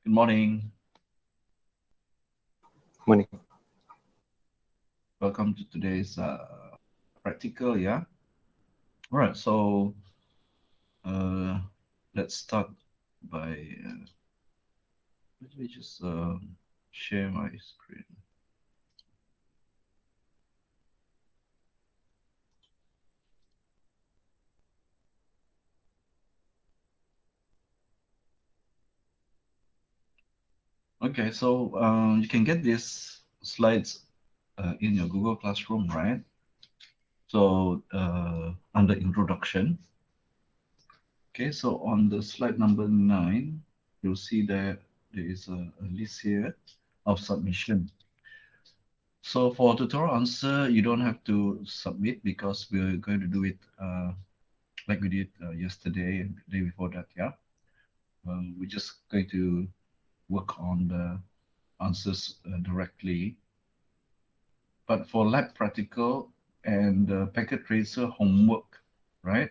Good morning. Morning. Welcome to today's practical. Yeah. All right. So uh, let's start by let me just share my screen. Okay. So you can get these slides in your Google Classroom, right? So under introduction. Okay. So on the slide number 9, you'll see that there is a list here of submission. So for tutorial answer, you don't have to submit because we're going to do it like we did yesterday and the day before that. Yeah, we're just going to work on the answers directly. But for lab practical and packet tracer homework, right?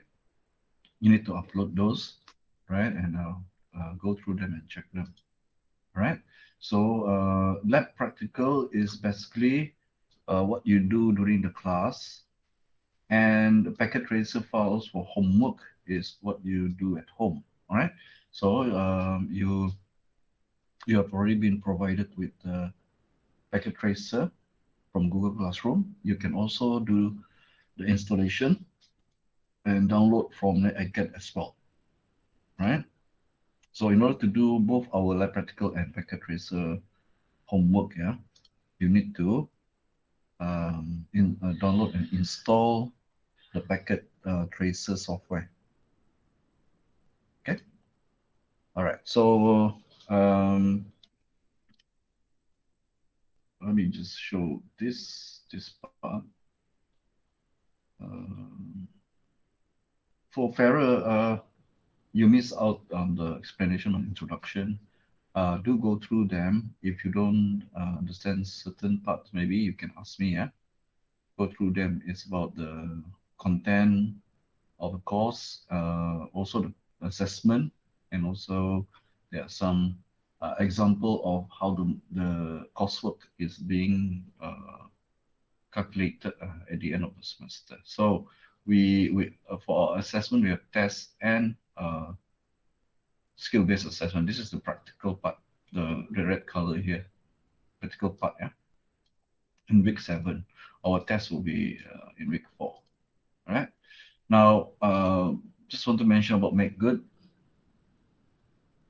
You need to upload those, right? And I'll go through them and check them, right? So lab practical is basically what you do during the class. And the packet tracer files for homework is what you do at home. All right. So you have already been provided with the packet tracer from Google Classroom. You can also do the installation and download from NetAgent as well. Right. So in order to do both our lab practical and packet tracer homework, yeah, you need to download and install the packet tracer software. Okay. All right. So let me just show this part. For Farah, you miss out on the explanation on introduction. Do go through them. If you don't understand certain parts, maybe you can ask me. Yeah, go through them. It's about the content of the course, also the assessment, and also there are some example of how the coursework is being calculated at the end of the semester. So we for our assessment we have tests and skill-based assessment. This is the practical part, the red color here, practical part. Yeah, in week 7, our test will be in week 4. All right. Now, just want to mention about Make Good.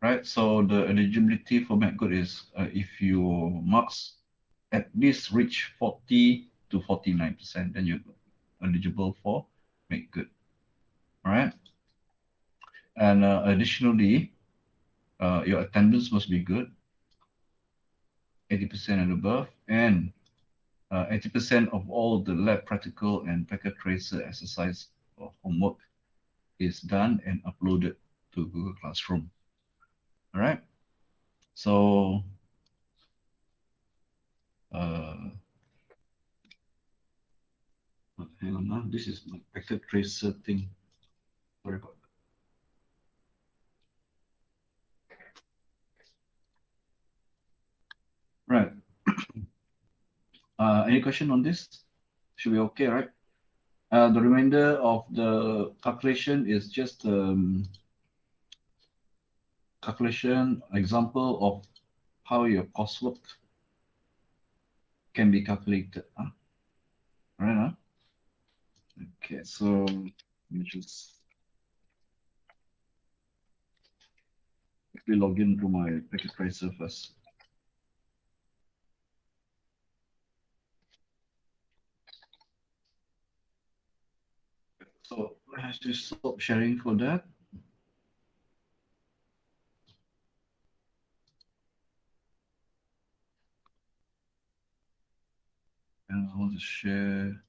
Right. So the eligibility for Make Good is if your marks at least reach 40 to 49%, then you're eligible for Make Good. All right. And additionally, your attendance must be good, 80% and above, and 80% of all the lab practical and packet tracer exercise or homework is done and uploaded to Google Classroom. All right. So hang on now. This is my packet tracer thing. Sorry about that. Right. Any question on this? Should be okay, right? The remainder of the calculation is just calculation example of how your coursework can be calculated. Right now. Okay, so let me just quickly log into my packet tracer first. So I have to stop sharing for that. And I want to share.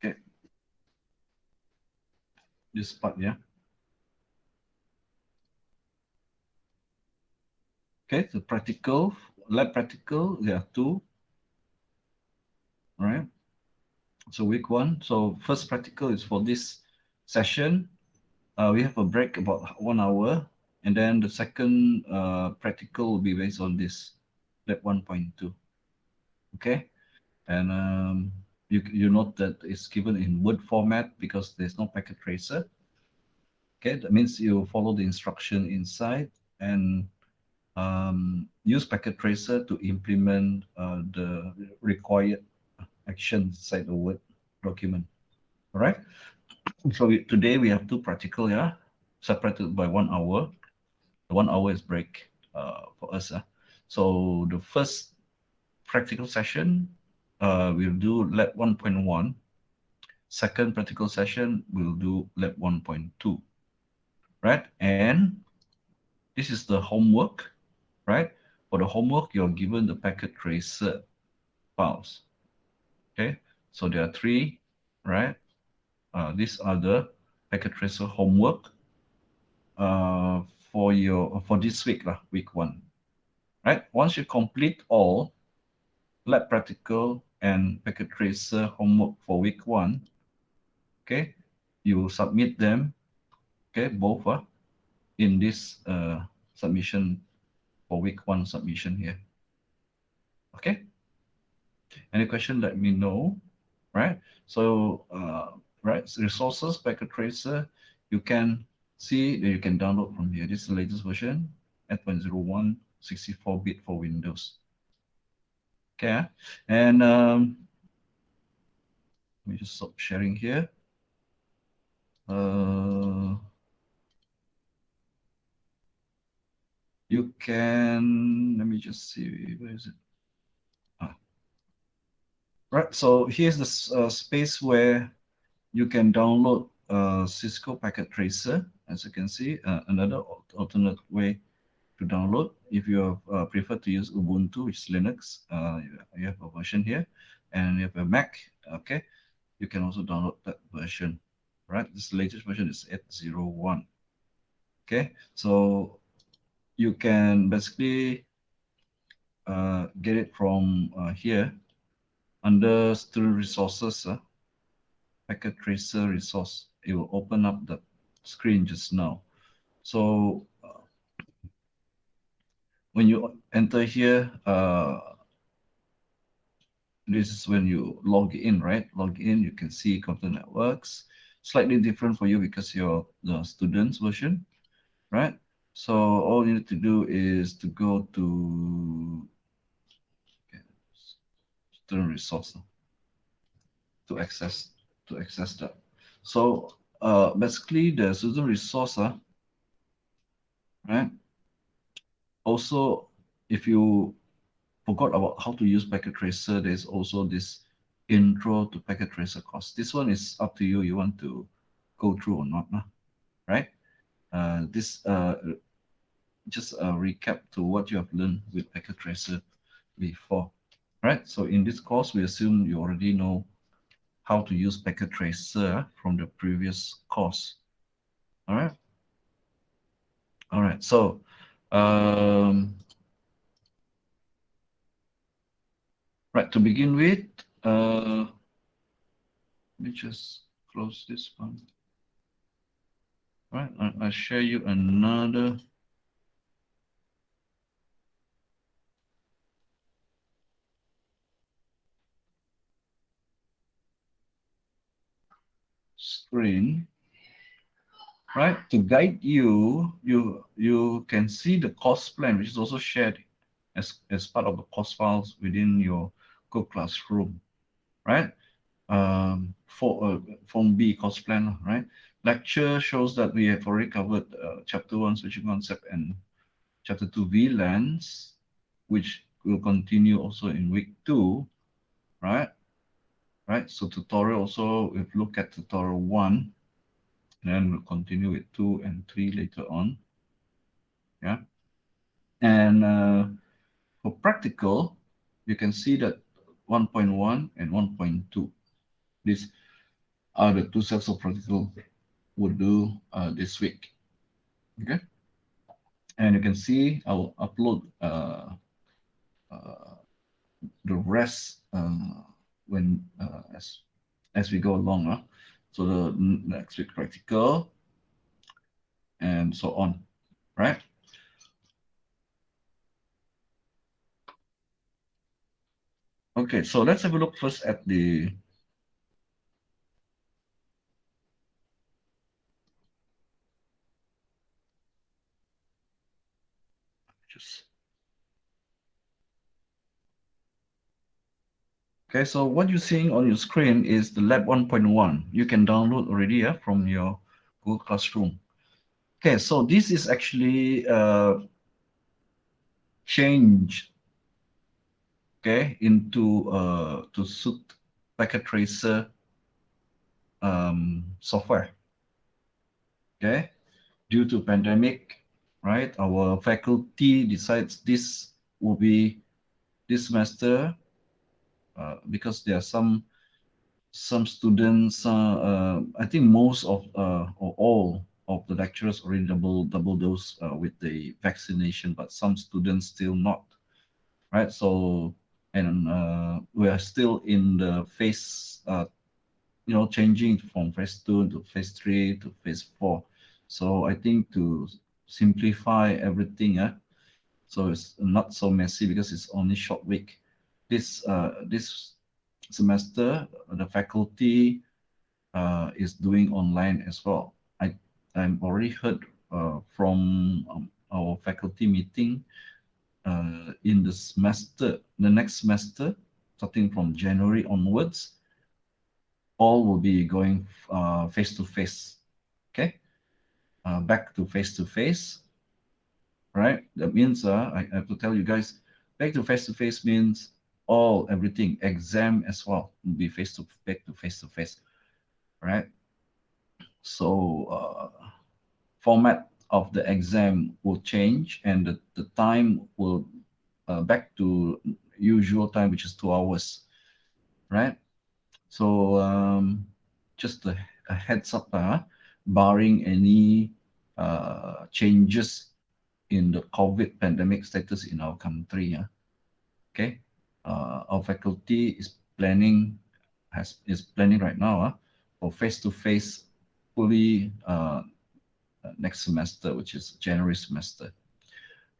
Okay, this part, yeah. Okay, so practical, lab practical, there are two. All right. So week 1. So first practical is for this session. We have a break about 1 hour, and then the second practical will be based on this lab 1.2. Okay, and you note that it's given in Word format because there's no packet tracer. Okay, that means you follow the instruction inside and use packet tracer to implement the required action inside the Word document. All right. So today we have two practical, yeah, separated by 1 hour. The 1 hour is break for us. So the first practical session, we'll do lab 1.1. Second practical session, we'll do lab 1.2, right? And this is the homework, right? For the homework, you're given the packet tracer files, okay? So there are 3, right? These are the packet tracer homework for this week, week 1, right? Once you complete all lab practical and packet tracer homework for week 1, okay, you submit them, okay, both in this submission for week 1 submission here. Okay, any question, let me know, right? So right, resources packet tracer, you can see that you can download from here. This is the latest version, 8.01, 64-bit for Windows. Okay, and let me just stop sharing here. You can, let me just see, where is it? Right, so here's the space where you can download Cisco Packet Tracer. As you can see, another alternate way to download. If you prefer to use Ubuntu, which is Linux, you have a version here, and you have a Mac, okay, you can also download that version. Right, this latest version is 8.01. Okay, so you can basically get it from here under student resources, packet tracer resource. It will open up the screen just now. So when you enter here, this is when you log in, right? Log in, you can see Computer Networks. Slightly different for you because you're the student's version, right? So all you need to do is to go to student resource to access that. So basically the student resource, right? Also, if you forgot about how to use Packet Tracer, there's also this intro to Packet Tracer course. This one is up to you. You want to go through or not, right? This just a recap to what you have learned with Packet Tracer before, right? So in this course, we assume you already know how to use Packet Tracer from the previous course. All right. All right. So right, to begin with, let me just close this one. All right, I'll share you another screen, right? To guide you, you can see the course plan, which is also shared as part of the course files within your Google Classroom, right? For Form B course plan, right? Lecture shows that we have already covered Chapter 1 switching concept and Chapter 2 VLANs, which will continue also in week 2, right? Right. So tutorial also, we've looked at tutorial 1, and then we'll continue with 2 and 3 later on. Yeah. And for practical, you can see that 1.1 and 1.2, these are the two sets of practical we'll do this week. Okay. And you can see I'll upload uh, the rest when as we go along. So the next week practical and so on, right? Okay, so let's have a look first at the just okay. So what you're seeing on your screen is the Lab 1.1. You can download already, from your Google Classroom. Okay, so this is actually changed, okay, into to suit Packet Tracer software. Okay, due to pandemic, right? Our faculty decides this will be this semester because there are some students. I think most of or all of the lecturers already double dose with the vaccination, but some students still not. Right. So and we are still in the phase, changing from phase 2 to phase 3 to phase 4. So I think to simplify everything, so it's not so messy because it's only short week. This semester, the faculty is doing online as well. I'm already heard from our faculty meeting in the next semester, starting from January onwards, all will be going face to face. Okay, back to face, right? That means I have to tell you guys, back to face means everything, exam as well, will be back to face, right? So format of the exam will change, and the time will back to usual time, which is 2 hours, right? So just a heads up, barring any changes in the COVID pandemic status in our country. Okay, our faculty is planning right now for face-to-face fully next semester, which is January semester.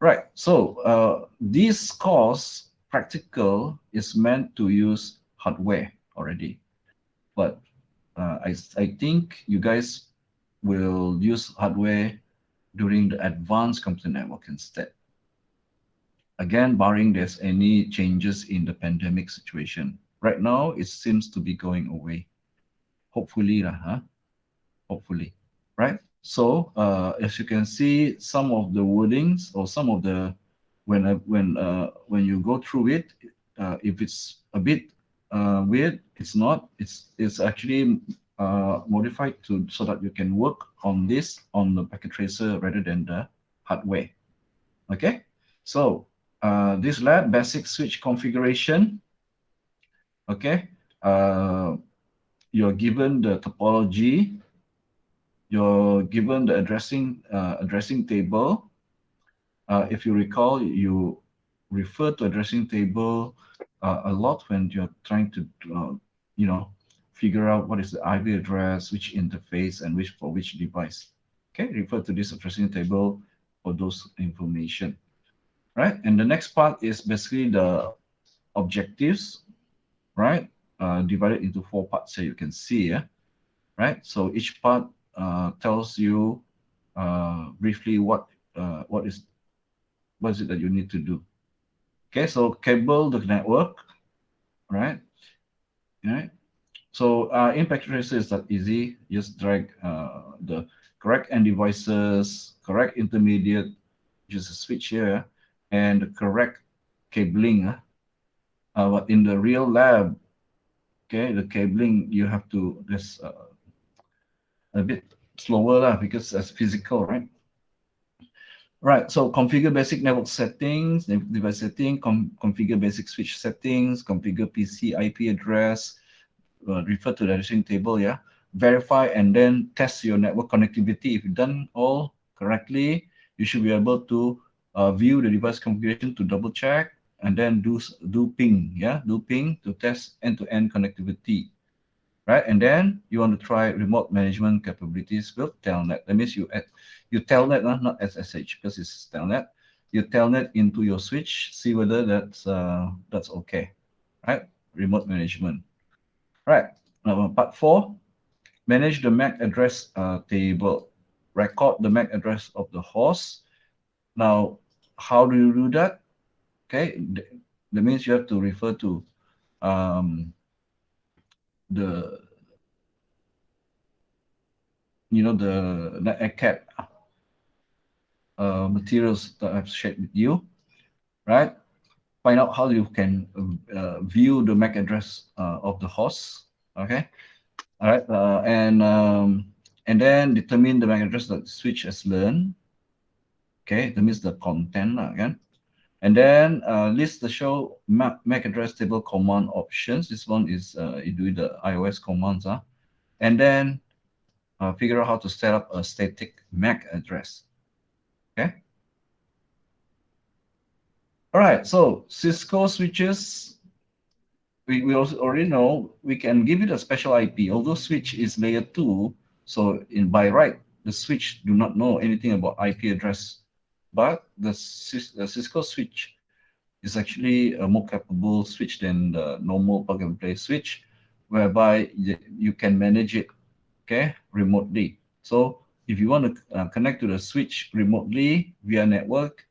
Right. So this course practical is meant to use hardware already, but I think you guys will use hardware during the advanced computer network instead. Again, barring there's any changes in the pandemic situation. Right now, it seems to be going away. Hopefully, hopefully, right? So, as you can see, some of the wordings or some of the when you go through it, if it's a bit weird, it's not. It's actually modified to so that you can work on this on the packet tracer rather than the hardware. Okay, so this lab basic switch configuration. Okay, uh, you're given the topology, you're given the addressing table. If you recall, you refer to addressing table a lot when you're trying to you know figure out what is the IP address, which interface, and which for which device. Okay, refer to this addressing table for those information. Right, and the next part is basically the objectives, right? Divided into 4 parts here you can see, yeah? Right? So each part tells you briefly what is it that you need to do. Okay, so cable the network, right? Right. So in packet tracer is that easy. Just drag the correct end devices, correct intermediate, which is a switch here, and the correct cabling. But in the real lab, okay, the cabling you have to just a bit slower lah because that's physical, right? Right, so configure basic network settings, device setting, configure basic switch settings, configure PC IP address, refer to the addressing table, yeah. Verify and then test your network connectivity. If you've done all correctly, you should be able to view the device configuration to double check and then do ping, yeah, do ping to test end-to-end connectivity. Right? And then you want to try remote management capabilities with Telnet. That means you Telnet, not SSH, because it's Telnet. You Telnet into your switch, see whether that's okay, right? Remote management. Right. Now, part 4, manage the MAC address table. Record the MAC address of the host. Now, how do you do that? Okay, that means you have to refer to the the NetACAT materials that I've shared with you, right? Find out how you can view the MAC address of the host, okay? All right, and then determine the MAC address that the switch has learned, okay? That means the content again. And then list the show MAC address table command options. This one is you do the iOS commands, and then figure out how to set up a static MAC address, okay? All right, so Cisco switches, we also already know we can give it a special IP. Although switch is layer 2, so by right, the switch do not know anything about IP address. But the Cisco switch is actually a more capable switch than the normal plug-and-play switch, whereby you can manage it, okay, remotely. So if you want to connect to the switch remotely via network,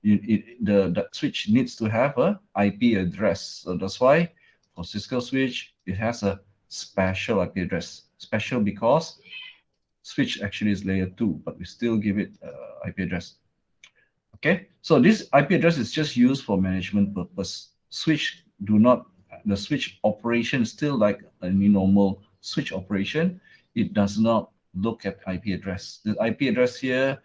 the switch needs to have a IP address. So that's why for Cisco switch, it has a special IP address. Special because switch actually is layer 2, but we still give it IP address. Okay, so this IP address is just used for management purpose. The switch operation is still like any normal switch operation. It does not look at IP address. The IP address here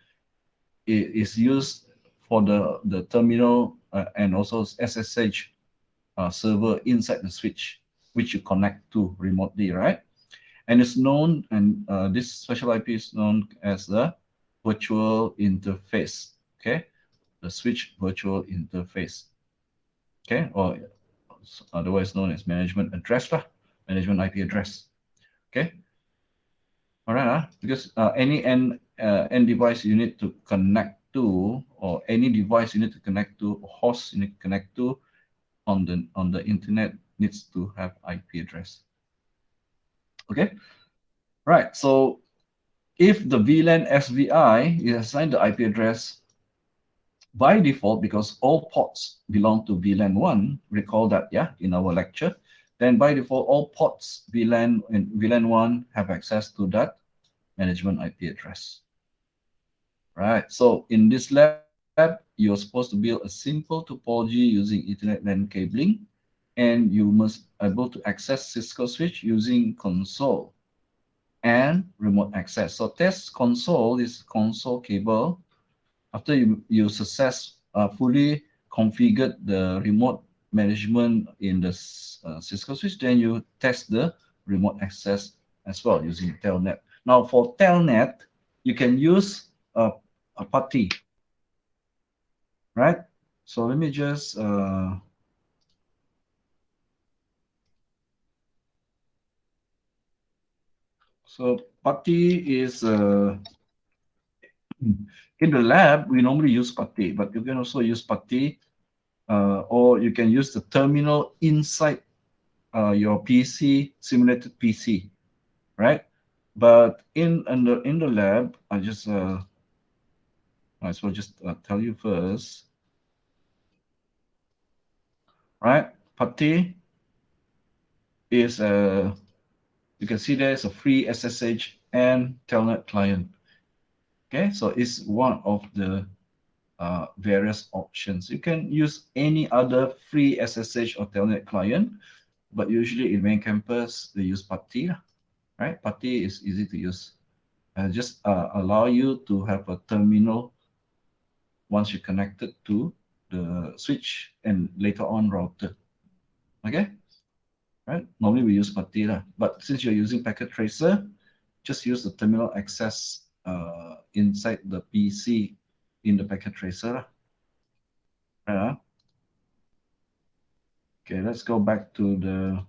is used for the terminal and also SSH server inside the switch, which you connect to remotely, right? And it's known, and this special IP is known as the virtual interface, okay? The switch virtual interface. okay, or otherwise known as management address lah, management IP address. Okay, all right, because any end device you need to connect to, or any device you need to connect to, or host you need to connect to on the internet needs to have IP address. Okay, right. So if the VLAN SVI is assigned the IP address by default, because all ports belong to VLAN 1, recall that, yeah, in our lecture, then by default, all ports VLAN and VLAN 1 have access to that management IP address. Right. So in this lab, you're supposed to build a simple topology using Ethernet LAN cabling, and you must able to access Cisco switch using console and remote access. So test console is console cable. After you fully configured the remote management in the Cisco switch, then you test the remote access as well using Telnet. Now for Telnet, you can use a PuTTY, right? So let me just so PuTTY is in the lab we normally use PuTTY, but you can also use PuTTY, or you can use the terminal inside your PC, simulated PC, right? But in the lab, I just might as well just tell you first, right? PuTTY is you can see there's a free SSH and Telnet client. Okay, so it's one of the various options. You can use any other free SSH or Telnet client, but usually in main campus they use PuTTY, right? PuTTY is easy to use. Just allow you to have a terminal once you connect it to the switch and later on router. Okay, right? Normally we use PuTTY lah, but since you're using packet tracer, just use the terminal access inside the PC in the packet tracer lah. Okay, let's go back to the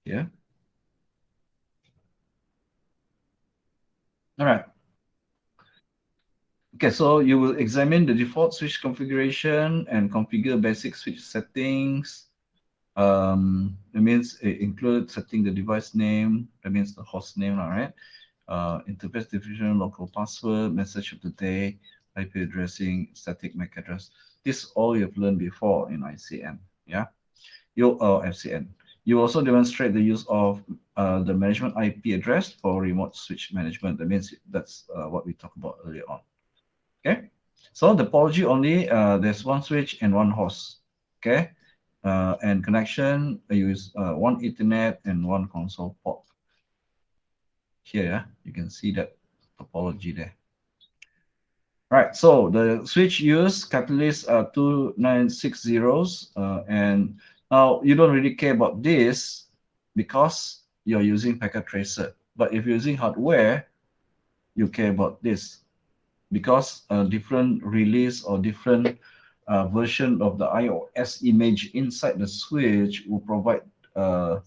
yeah. All right. Okay, so you will examine the default switch configuration and configure basic switch settings. It means it includes setting the device name. That means the host name, all right? Interface definition, local password, message of the day, IP addressing, static MAC address. This all you've learned before in ICN, yeah? FCN. You also demonstrate the use of the management IP address for remote switch management. That means that's what we talked about earlier on. Okay, so the topology only there's one switch and one host. Okay, and connection you use one Ethernet and one console port. Here, you can see that topology there. Right, so the switch use catalyst 2960s, and now you don't really care about this because you're using packet tracer. But if you're using hardware, you care about this because a different release or different version of the iOS image inside the switch will provide a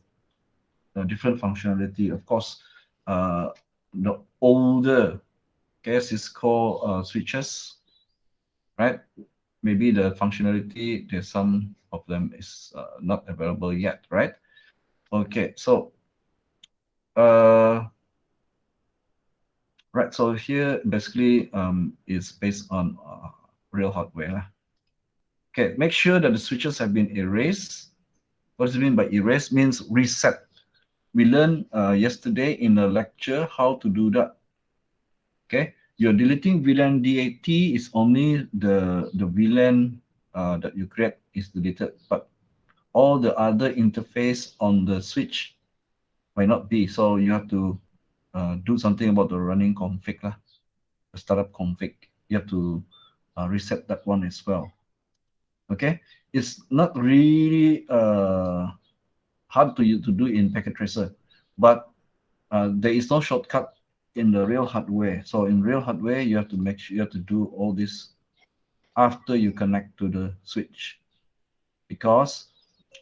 different functionality. Of course, the older Cisco switches, right? Maybe the functionality, there's some of them is not available yet, right? Okay, so right, so here basically is based on real hardware. Okay, make sure that the switches have been erased. What does it mean by erase? Means reset. We learned yesterday in a lecture how to do that. Okay, you're deleting VLAN DAT is only the VLAN that you create is deleted, but all the other interface on the switch might not be. So you have to do something about the running config, the startup config. You have to reset that one as well. Okay, it's not really hard to do in packet tracer, but there is no shortcut in the real hardware. So in real hardware, you have to make sure you have to do all this after you connect to the switch, because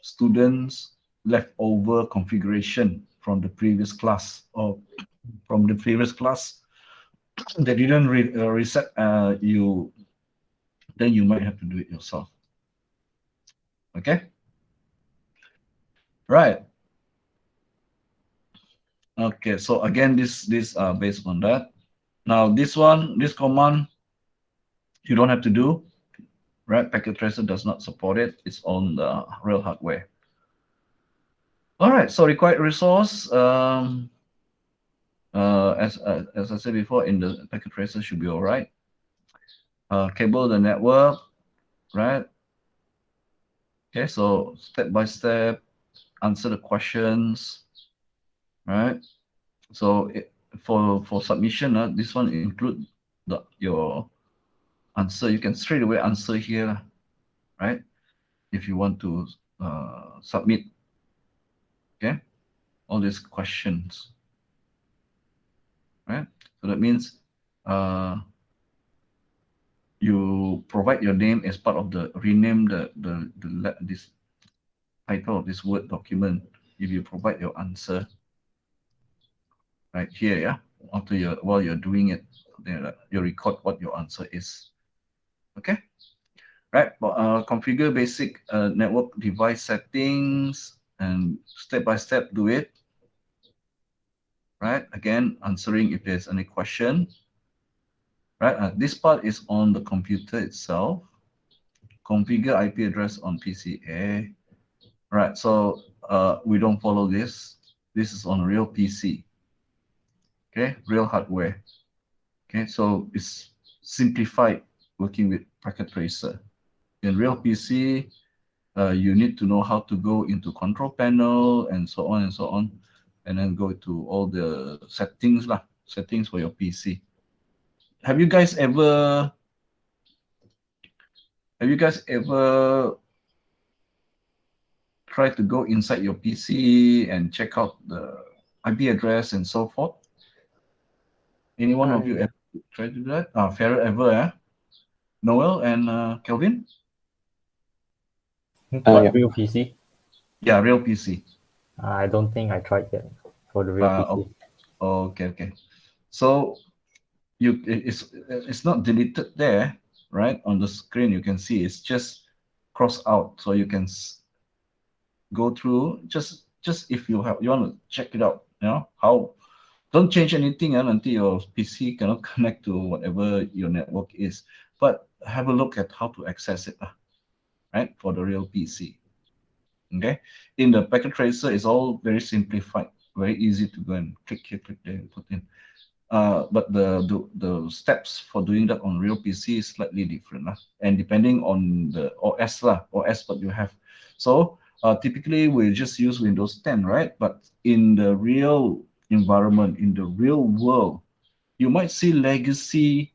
students leftover configuration from the previous class or from the previous class they didn't reset you, then you might have to do it yourself. Okay, right. Okay, so again, this based on that. Now this one, this command, you don't have to do, right? Packet tracer does not support it. It's on the real hardware. All right, so required resource, as I said before, in the packet tracer should be all right. Cable the network, right? Okay, so step by step, answer the questions, right? So for submission, this one include your answer. You can straight away answer here, right? If you want to submit, okay, all these questions, right? So that means you provide your name as part of the rename this title of this Word document. If you provide your answer right here, yeah, after you while you're doing it, then you record what your answer is. Okay, right? Configure basic network device settings and step by step do it. Right? Again, answering if there's any question. Right? This part is on the computer itself. Configure IP address on PCA. Right? So we don't follow this. This is on real PC. Okay, real hardware. Okay, so it's simplified working with packet tracer. In real PC, you need to know how to go into control panel and so on and so on, and then go to all the settings lah, settings for your PC. Have you guys ever tried to go inside your PC and check out the IP address and so forth? Any one of you ever tried to do that? Farrell ever, eh? Noel and Kelvin? What, Yeah. real PC? Yeah, real PC. I don't think I tried yet for the real PC. Okay, okay. So it's not deleted there, right? On the screen, you can see it's just crossed out, so you can go through just if you want to check it out, you know how. Don't change anything until your PC cannot connect to whatever your network is, but have a look at how to access it, right? For the real PC. Okay, in the packet tracer, it's all very simplified, very easy to go and click here, click there, and put in. But the steps for doing that on real PC is slightly different, and depending on the OS what you have. So typically we just use Windows 10, right? But in the real environment, in the real world, you might see legacy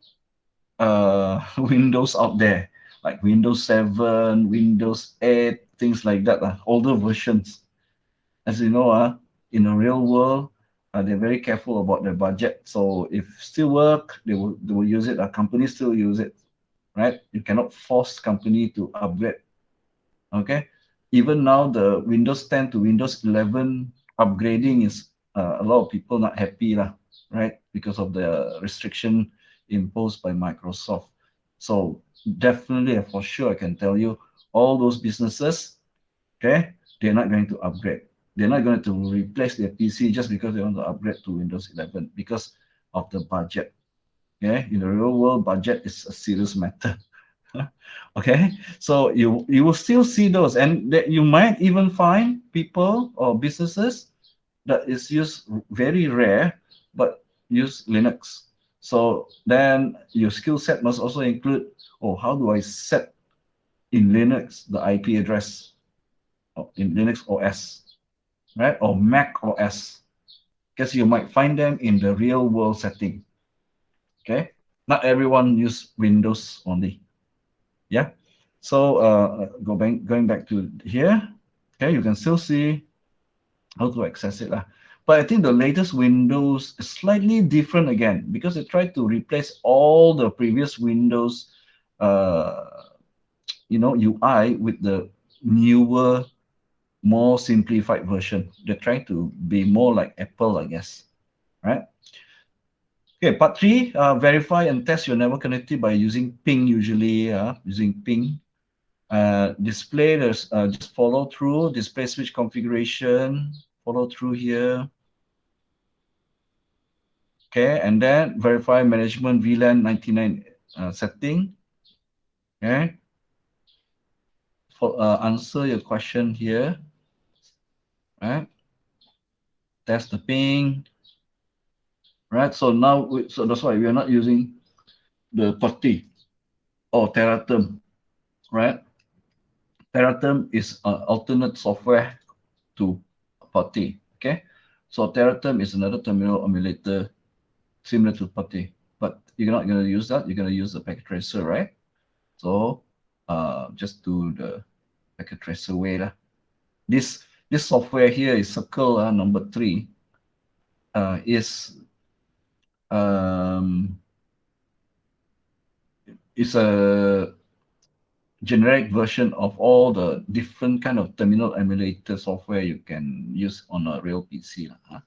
Windows out there, like Windows 7, Windows 8, things like that, older versions. As you know, in the real world, they're very careful about their budget. So if still work, they will use it. Companies still use it, right? You cannot force company to upgrade. Okay, even now the Windows 10 to Windows 11 upgrading is a lot of people not happy lah, right? Because of the restriction imposed by Microsoft. So definitely, for sure, I can tell you, all those businesses, okay, they're not going to upgrade. They're not going to replace their PC just because they want to upgrade to Windows 11 because of the budget. Okay, in the real world, budget is a serious matter. Okay, so you will still see those, and that you might even find people or businesses that is used very rare, but use Linux. So then your skill set must also include, oh, how do I set in Linux the IP address in Linux OS, right? Or Mac OS, because you might find them in the real world setting. Okay, not everyone use Windows only. Yeah. So going back to here, okay, you can still see how to access it. But I think the latest Windows is slightly different again because they tried to replace all the previous Windows, UI with the newer, more simplified version. They're trying to be more like Apple, I guess, right? Okay, part three, verify and test your network connectivity by using ping, usually using ping. Display, there's just follow through, display switch configuration, follow through here. Okay, and then verify management VLAN 99 setting. Okay, answer your question here, right? Test the ping, right? So now, so that's why we are not using the PuTTY or Teraterm, right? Teraterm is an alternate software to PuTTY, okay? So Teraterm is another terminal emulator similar to PuTTY, but you're not going to use that. You're going to use the packet tracer, right? So just do the packet tracer way lah. This software here is circle number 3 is a generic version of all the different kind of terminal emulator software you can use on a real PC lah.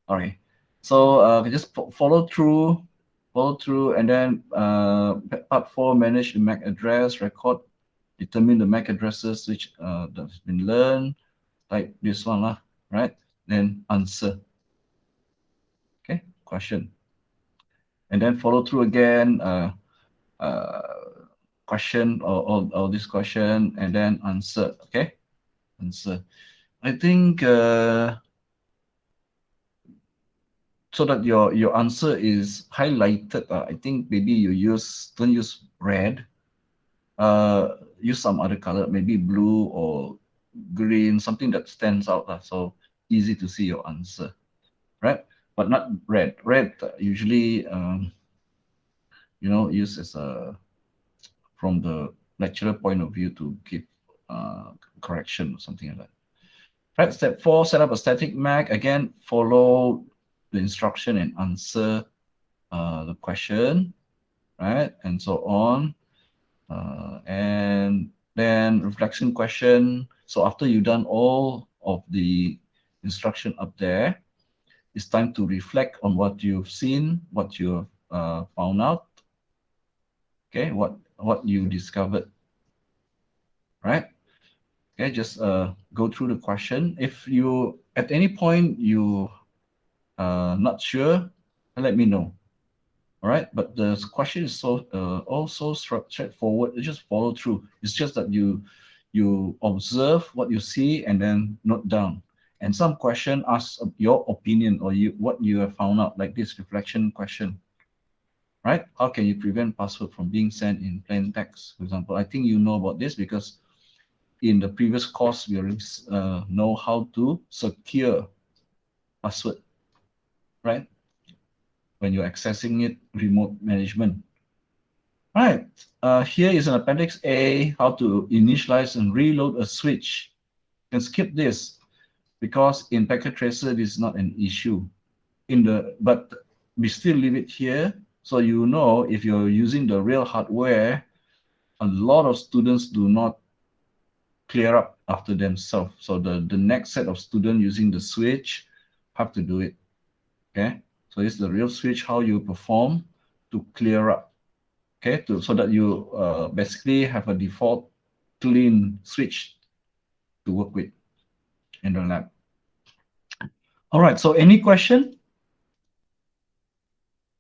All right, so just follow through, and then part 4, manage the MAC address record, determine the MAC addresses which that's been learned, type this one lah, right? Then answer. Okay, question, and then follow through again, question or this question, and then answer. Okay, answer. I think so that your answer is highlighted. I think maybe you don't use red. Use some other color, maybe blue or green, something that stands out. So easy to see your answer, right? But not red. Red usually used as a from the lecturer point of view to give correction or something like that. Right, step 4, set up a static MAC. Again, follow the instruction and answer the question, right? And so on. And then reflection question. So after you've done all of the instruction up there, it's time to reflect on what you've seen, what you've found out. Okay, what you discovered, right? Okay, just go through the question. If you at any point you not sure, let me know. All right, but the question is so also straightforward. You just follow through. It's just that you observe what you see and then note down. And some question asks your opinion or what you have found out, like this reflection question. Right? How can you prevent password from being sent in plain text, for example? I think you know about this because in the previous course, we already know how to secure password, right? When you're accessing it, remote management. Right, here is an appendix A, how to initialize and reload a switch. You can skip this because in packet tracer, this is not an issue. But we still leave it here. So you know, if you're using the real hardware, a lot of students do not clear up after themselves. So the next set of students using the switch have to do it. Okay, so this is the real switch, how you perform to clear up. Okay, so that you basically have a default clean switch to work with in the lab. All right, so any question?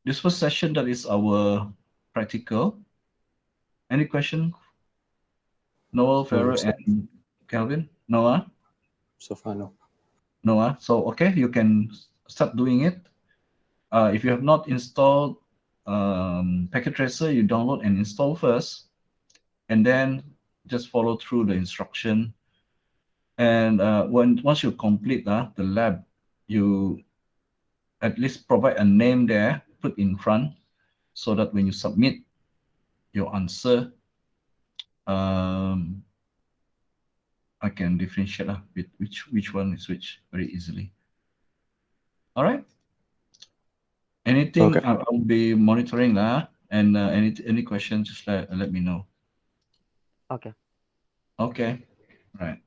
This first session, that is our practical. Any question? Noel, Farah, and Kelvin? Noah? So far, no. Noah, so okay, you can start doing it. If you have not installed Packet Tracer, you download and install first, and then just follow through the instruction. And once you complete the lab, you at least provide a name there, put in front, so that when you submit your answer, I can differentiate with which one is which very easily. All right. Okay. Anything I'll be monitoring lah, and any questions, just let me know. Okay. Okay. Right.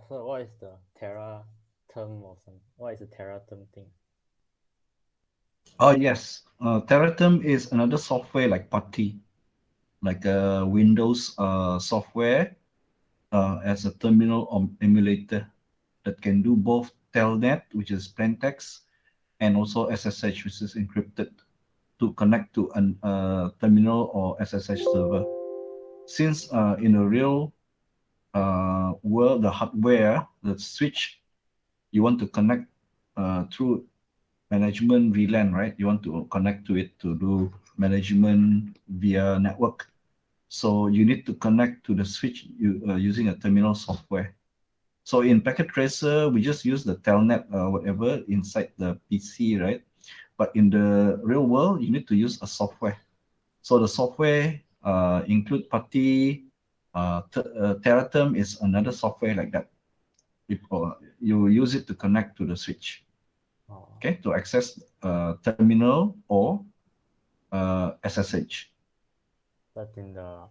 So what is the Terra term or something? What is the Terra term thing? Oh yes, Terraterm is another software like PuTTY, like a Windows software as a terminal emulator that can do both Telnet, which is plaintext, and also SSH, which is encrypted, to connect to a terminal or SSH server. Since in a real world, the hardware, the switch, you want to connect through management VLAN, right? You want to connect to it to do management via network. So you need to connect to the switch using a terminal software. So in Packet Tracer, we just use the telnet, whatever, inside the PC, right? But in the real world, you need to use a software. So the software include PuTTY, Terraterm is another software like that. You use it to connect to the switch, okay, to access terminal or SSH. But in the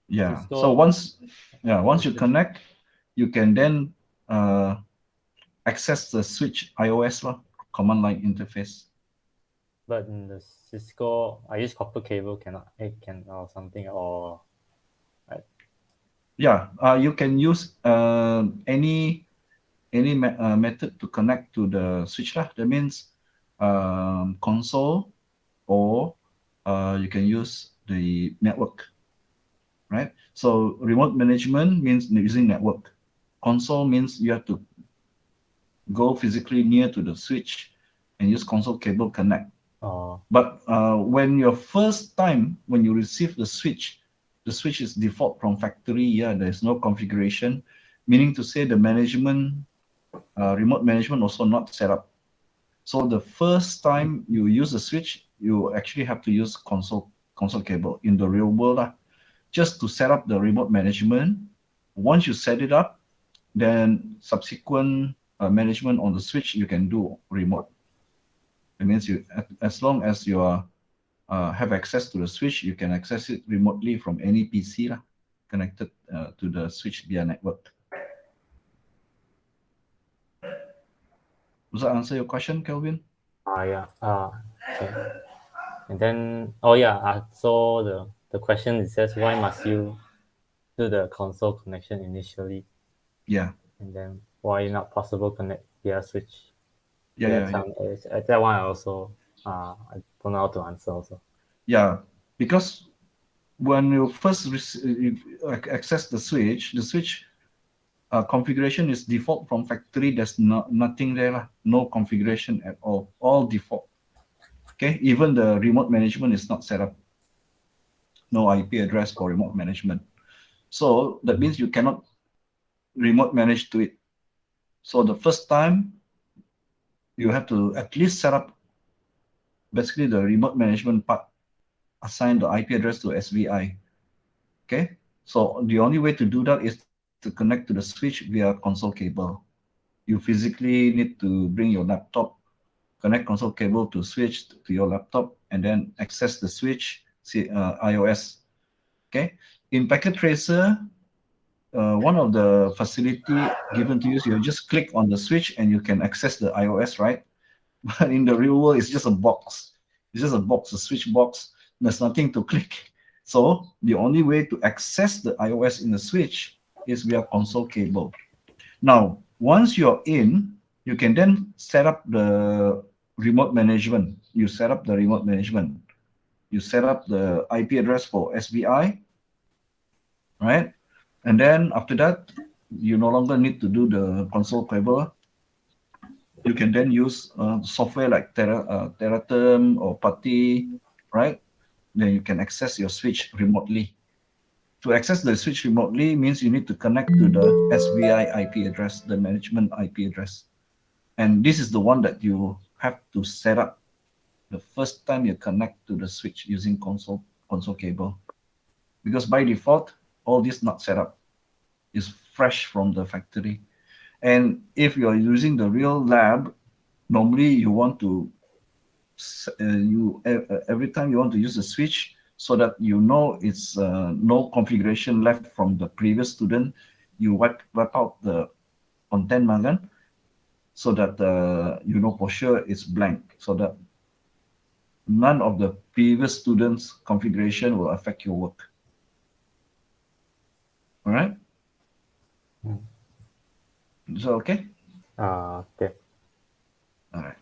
Yeah. So Cisco, once you connect, you can then access the switch iOS lah, command line interface. but in the Cisco, I use copper cable cannot it can or something or Yeah, you can use any method to connect to the switch lah. That means console, or you can use the network, right? So remote management means using network. Console means you have to go physically near to the switch and use console cable connect. But when your first time when you receive the switch is default from factory. Yeah, there's no configuration, meaning to say the management, remote management also not set up. So the first time you use the switch, you actually have to use console cable in the real world, just to set up the remote management. Once you set it up, then subsequent management on the switch you can do remote. It means you, as long as you are have access to the switch, you can access it remotely from any PC lah, connected to the switch via network. Does that answer your question, Kelvin? yeah. Okay. And then so the question is says why must you do the console connection initially? Yeah. And then why not possible connect via switch? Yeah. That one I also I don't know how to answer also. Yeah, because when you first access the switch configuration is default from factory. There's nothing there lah. No configuration at all default. Okay, even the remote management is not set up. No IP address for remote management. So that means you cannot remote manage to it. So the first time you have to at least set up basically the remote management part, assign the IP address to SVI. Okay, so the only way to do that is to connect to the switch via console cable. You physically need to bring your laptop, connect console cable to switch to your laptop, and then access the switch, iOS. Okay, in Packet Tracer, one of the facility given to you, you just click on the switch and you can access the iOS, right? But in the real world, it's just a box. It's just a box, a switch box. There's nothing to click. So the only way to access the iOS in the switch is via console cable. Now, once you're in, you can then set up the remote management. You set up the remote management. You set up the IP address for SVI, right? And then after that, you no longer need to do the console cable. You can then use software like Terraterm or PuTTY, right? Then you can access your switch remotely. To access the switch remotely means you need to connect to the SVI IP address, the management IP address. And this is the one that you have to set up the first time you connect to the switch using console cable. Because by default, all this not set up. Is fresh from the factory. And if you are using the real lab, normally you want to every time you want to use the switch, so that you know it's no configuration left from the previous student, you wipe out the content magan, so that you know for sure it's blank, so that none of the previous students' configuration will affect your work. All right? Mm. Is that okay? Okay. All right.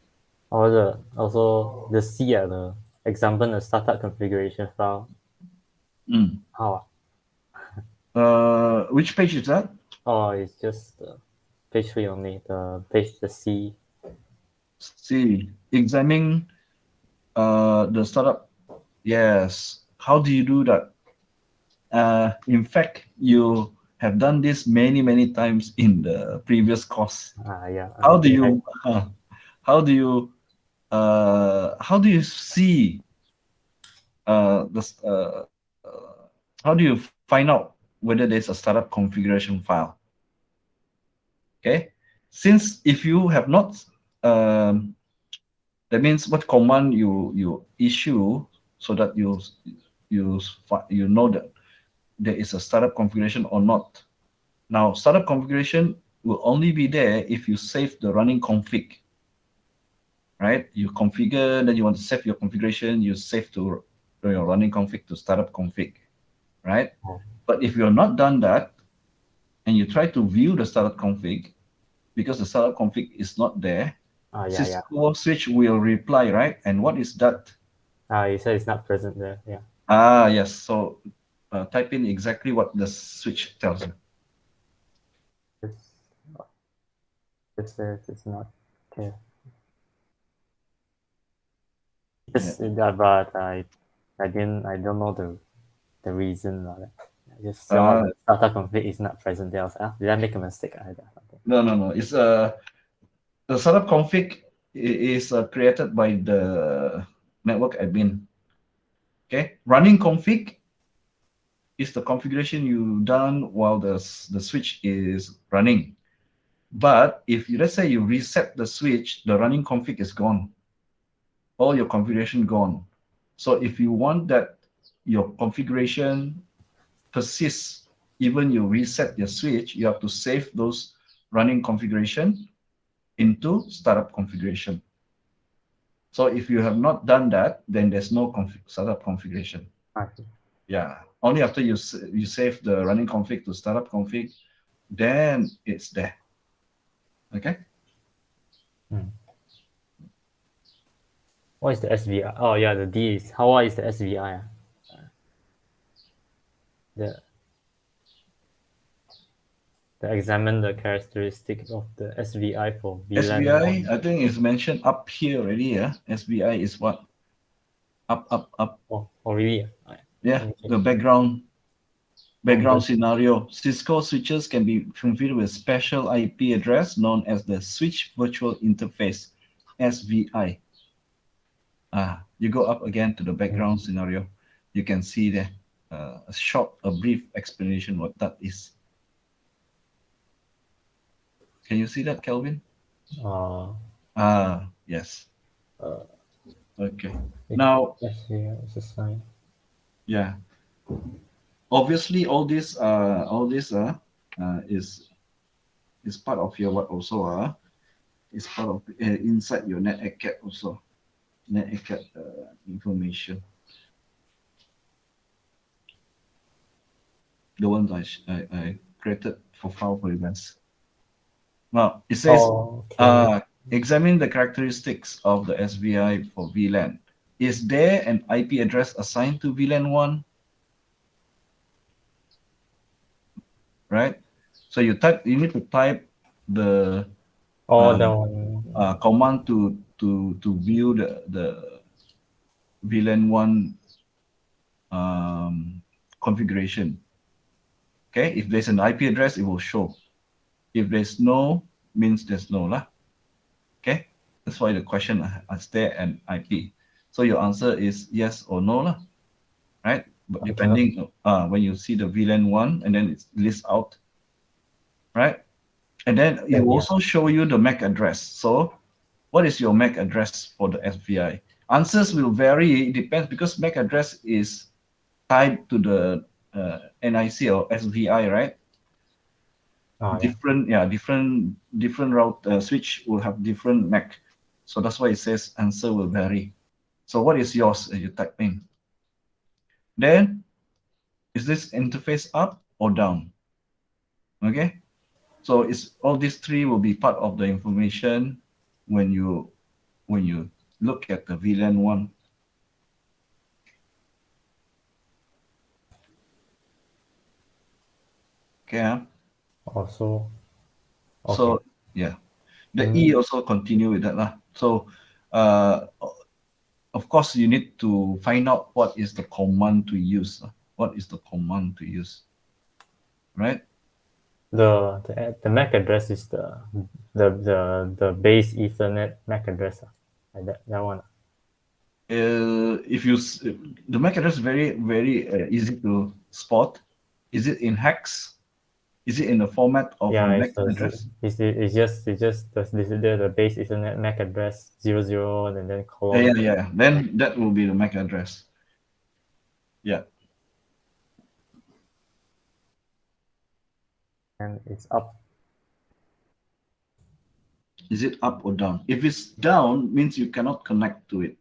Also the C at the example the startup configuration file. Mm. How? Which page is that? Oh, it's just page 3 only. The C. See, examining the startup. Yes. How do you do that? In fact, you have done this many times in the previous course. Yeah. How do you how do you how do you see this how do you find out whether there's a startup configuration file? Okay, since if you have not um, that means what command you issue so that you know that there is a startup configuration or not. Now, startup configuration will only be there if you save the running config, right? You configure, then you want to save your configuration, you save to your running config to startup config, right? Oh. But if you're not done that and you try to view the startup config, because the startup config is not there, Yeah. Cisco switch will reply, right? And what is that? You said it's not present there. Yeah. Yes. So type in exactly what the switch tells you. This this says it's not okay. Yeah. But I don't know the reason. I just saw Uh, the startup config is not present there. I was like, did I make a mistake? Something. no. It's the startup config is created by the network admin. Okay, running config is the configuration you done while the switch is running. But if you, let's say you reset the switch, the running config is gone. All your configuration gone. So if you want that your configuration persists even you reset your switch, you have to save those running configuration into startup configuration. So if you have not done that, then there's no startup configuration. I see. Yeah, only after you save the running config to startup config, then it's there. Okay. Hmm. What is the SVI? Oh yeah, the D is what is the SVI? The examine the characteristic of the SVI for VLAN SBI, 1. I think it's mentioned up here already. Yeah, SBI is what? Up. Oh really? Yeah, Okay. the background Oh, scenario. Cisco switches can be configured with special IP address known as the Switch Virtual Interface, SVI. You go up again to the background scenario. You can see there a brief explanation what that is. Can you see that, Kelvin? Yes. Okay. Now, SVI is a sign. yeah. Obviously, all this is part of your what also is part of inside your NetAcad also NetAcad information. The ones I created for file for events. Now it says Okay. examine the characteristics of the SVI for VLAN. Is there an IP address assigned to VLAN 1? Right? So you need to type the That one. command to view the VLAN 1 configuration. Okay, if there's an IP address, it will show. If there's no, means there's no lah. Okay, that's why the question is there an IP. So your answer is yes or no lah, right? But depending when you see the VLAN 1 and then it lists out, right? And then it will also show you the MAC address. So what is your MAC address for the SVI? Answers will vary. It depends because MAC address is tied to the NIC or SVI, right? Oh, yeah. different route switch will have different MAC. So that's why it says answer will vary. So what is yours? You type in. Then is this interface up or down? Okay. So it's all these three will be part of the information when you look at the VLAN one. Okay. Also, okay. So yeah, the E Mm, also continue with that lah. So uh, of course you need to find out what is the command to use. What is the command to use, right? the MAC address is the base Ethernet MAC address. Like that one. If you the MAC address is very easy to spot. Is it in hex? Is it in the format of a Yeah, MAC address? it's just the base Ethernet MAC address 00 and then colon. Yeah. Then that will be the MAC address. Yeah. And it's up. Is it up or down? If it's down, means you cannot connect to it.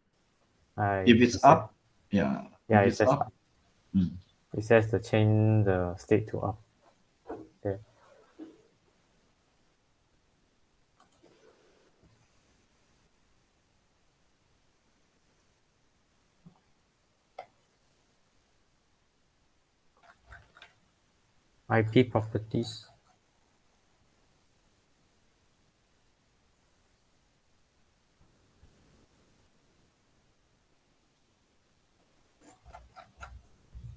I If it's up, yeah. yeah, If it it's says up, up. It says to change the state to up. Okay. IP properties.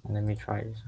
Let me try this.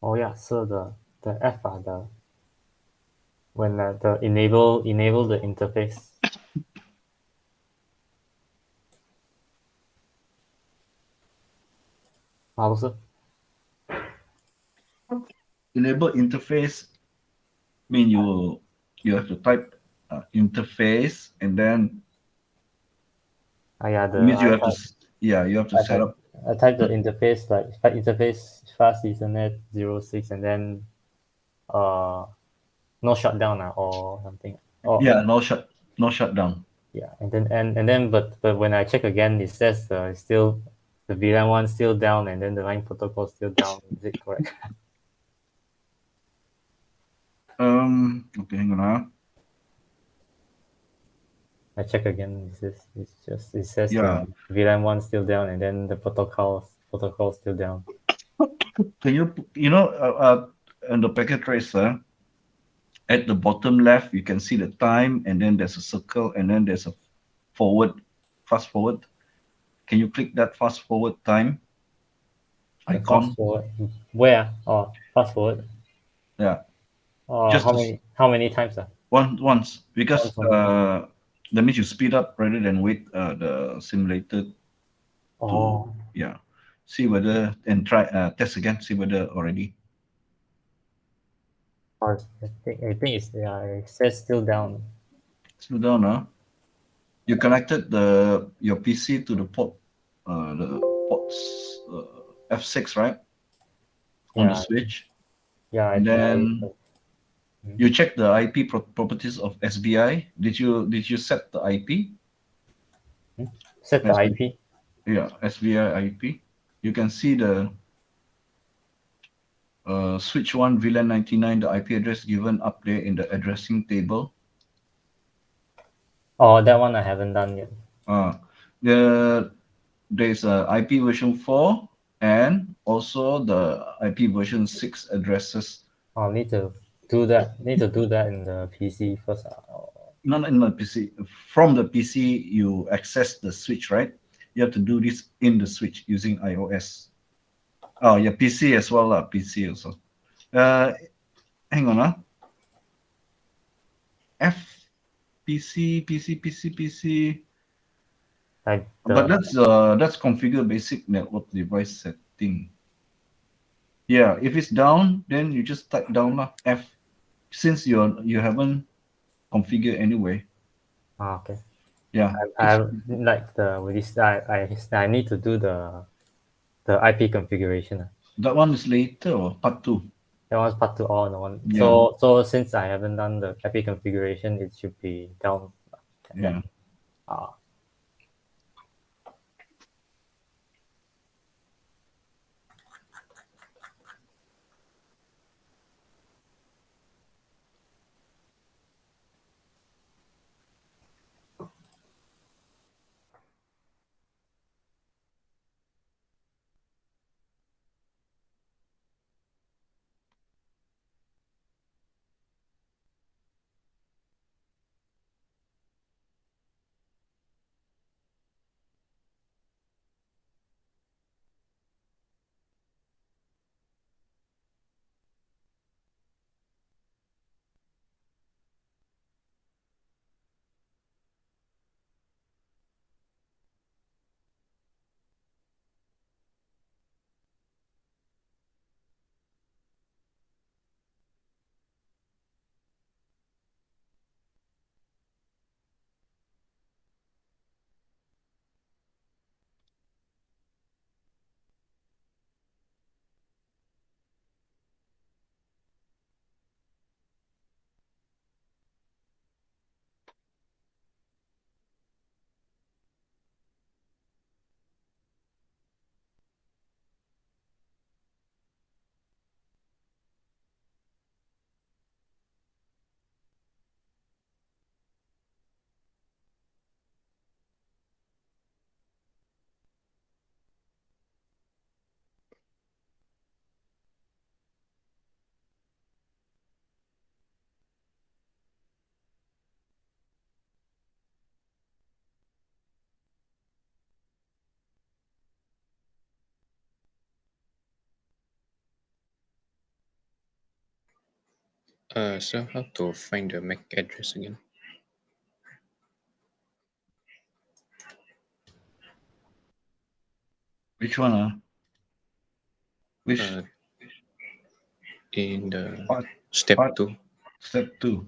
Oh yeah, so the F are the when the enable the interface. Also, Enable interface mean you have to type interface, and then yeah, it means you have to type yeah, you have to I set type up. I type the interface like interface fast Ethernet 06 and then uh no shutdown or something. Oh Yeah, no shutdown. yeah, and then but when I check again, it says it's still the VLAN one still down and then the line protocol still down. Is it correct? Okay, hang on. I check again. It says Yeah, the VLAN one still down and then the protocol still down. can you on the packet tracer at the bottom left you can see the time, and then there's a circle, and then there's a forward, fast forward. Can you click that fast forward time The fast icon? forward where? Oh, fast forward. Yeah, How just to, many times? once, because Once only. that means you speed up rather than wait the simulator to, Oh, yeah, see whether, and try test again, see whether already. I think it's yeah. It says still down. Slow down, you connected your PC to the port, the ports F6, right, on the Yeah, switch, yeah. and then Mm. you check the IP properties of SBI. Did you set the IP? Set the SB, IP. yeah, SBI IP. You can see the switch one VLAN 99, the IP address given up there in the addressing table. Oh, that one I haven't done yet. Uh, the there's a IP version 4 and also the IP version 6 addresses. I'll need to do that. Need to do that in the PC first. Not in the PC. From the PC, you access the switch, right? You have to do this in the switch using iOS. Oh, yeah, PC as well, PC also. Uh, hang on, F PC, PC. Like But the that's configure basic network device setting. Yeah, if it's down, then you just type down lah, F, since you haven't configured anyway. okay. Yeah, I it's like the with this. I need to do the IP configuration. that one is later or part two. That one's part two all in one. Yeah, So since I haven't done the IP configuration, it should be down then. yeah. Ah, So how to find the MAC address again? Which one? Which In the part? step Part 2, step 2.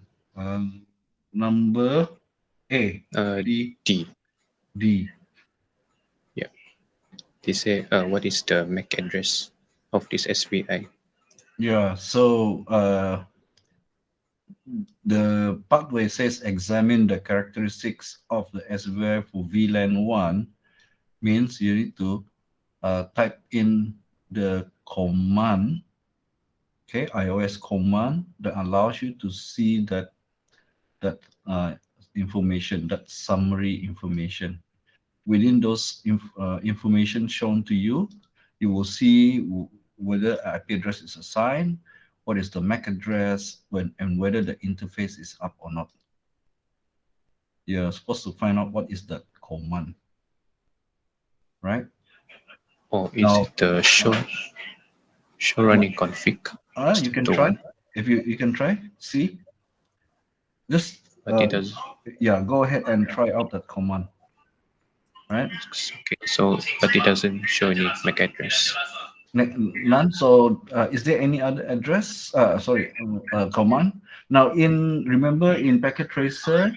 Number A, B, D. D. Yeah. They say what is the MAC address of this SVI? Yeah. So the part where it says examine the characteristics of the SVI for VLAN 1 means you need to type in the command, okay, iOS command that allows you to see that information, that summary information. Within those information shown to you, you will see whether IP address is assigned, what is the MAC address, and whether the interface is up or not. You're supposed to find out what is that command, right? Or is Now, it the show running config? you can The try. one, If you can try, see, just but it does. yeah, go ahead and try out that command, right? Okay, so but it doesn't show any MAC address. None. So, is there any other address? Sorry, command. Now, remember in Packet Tracer,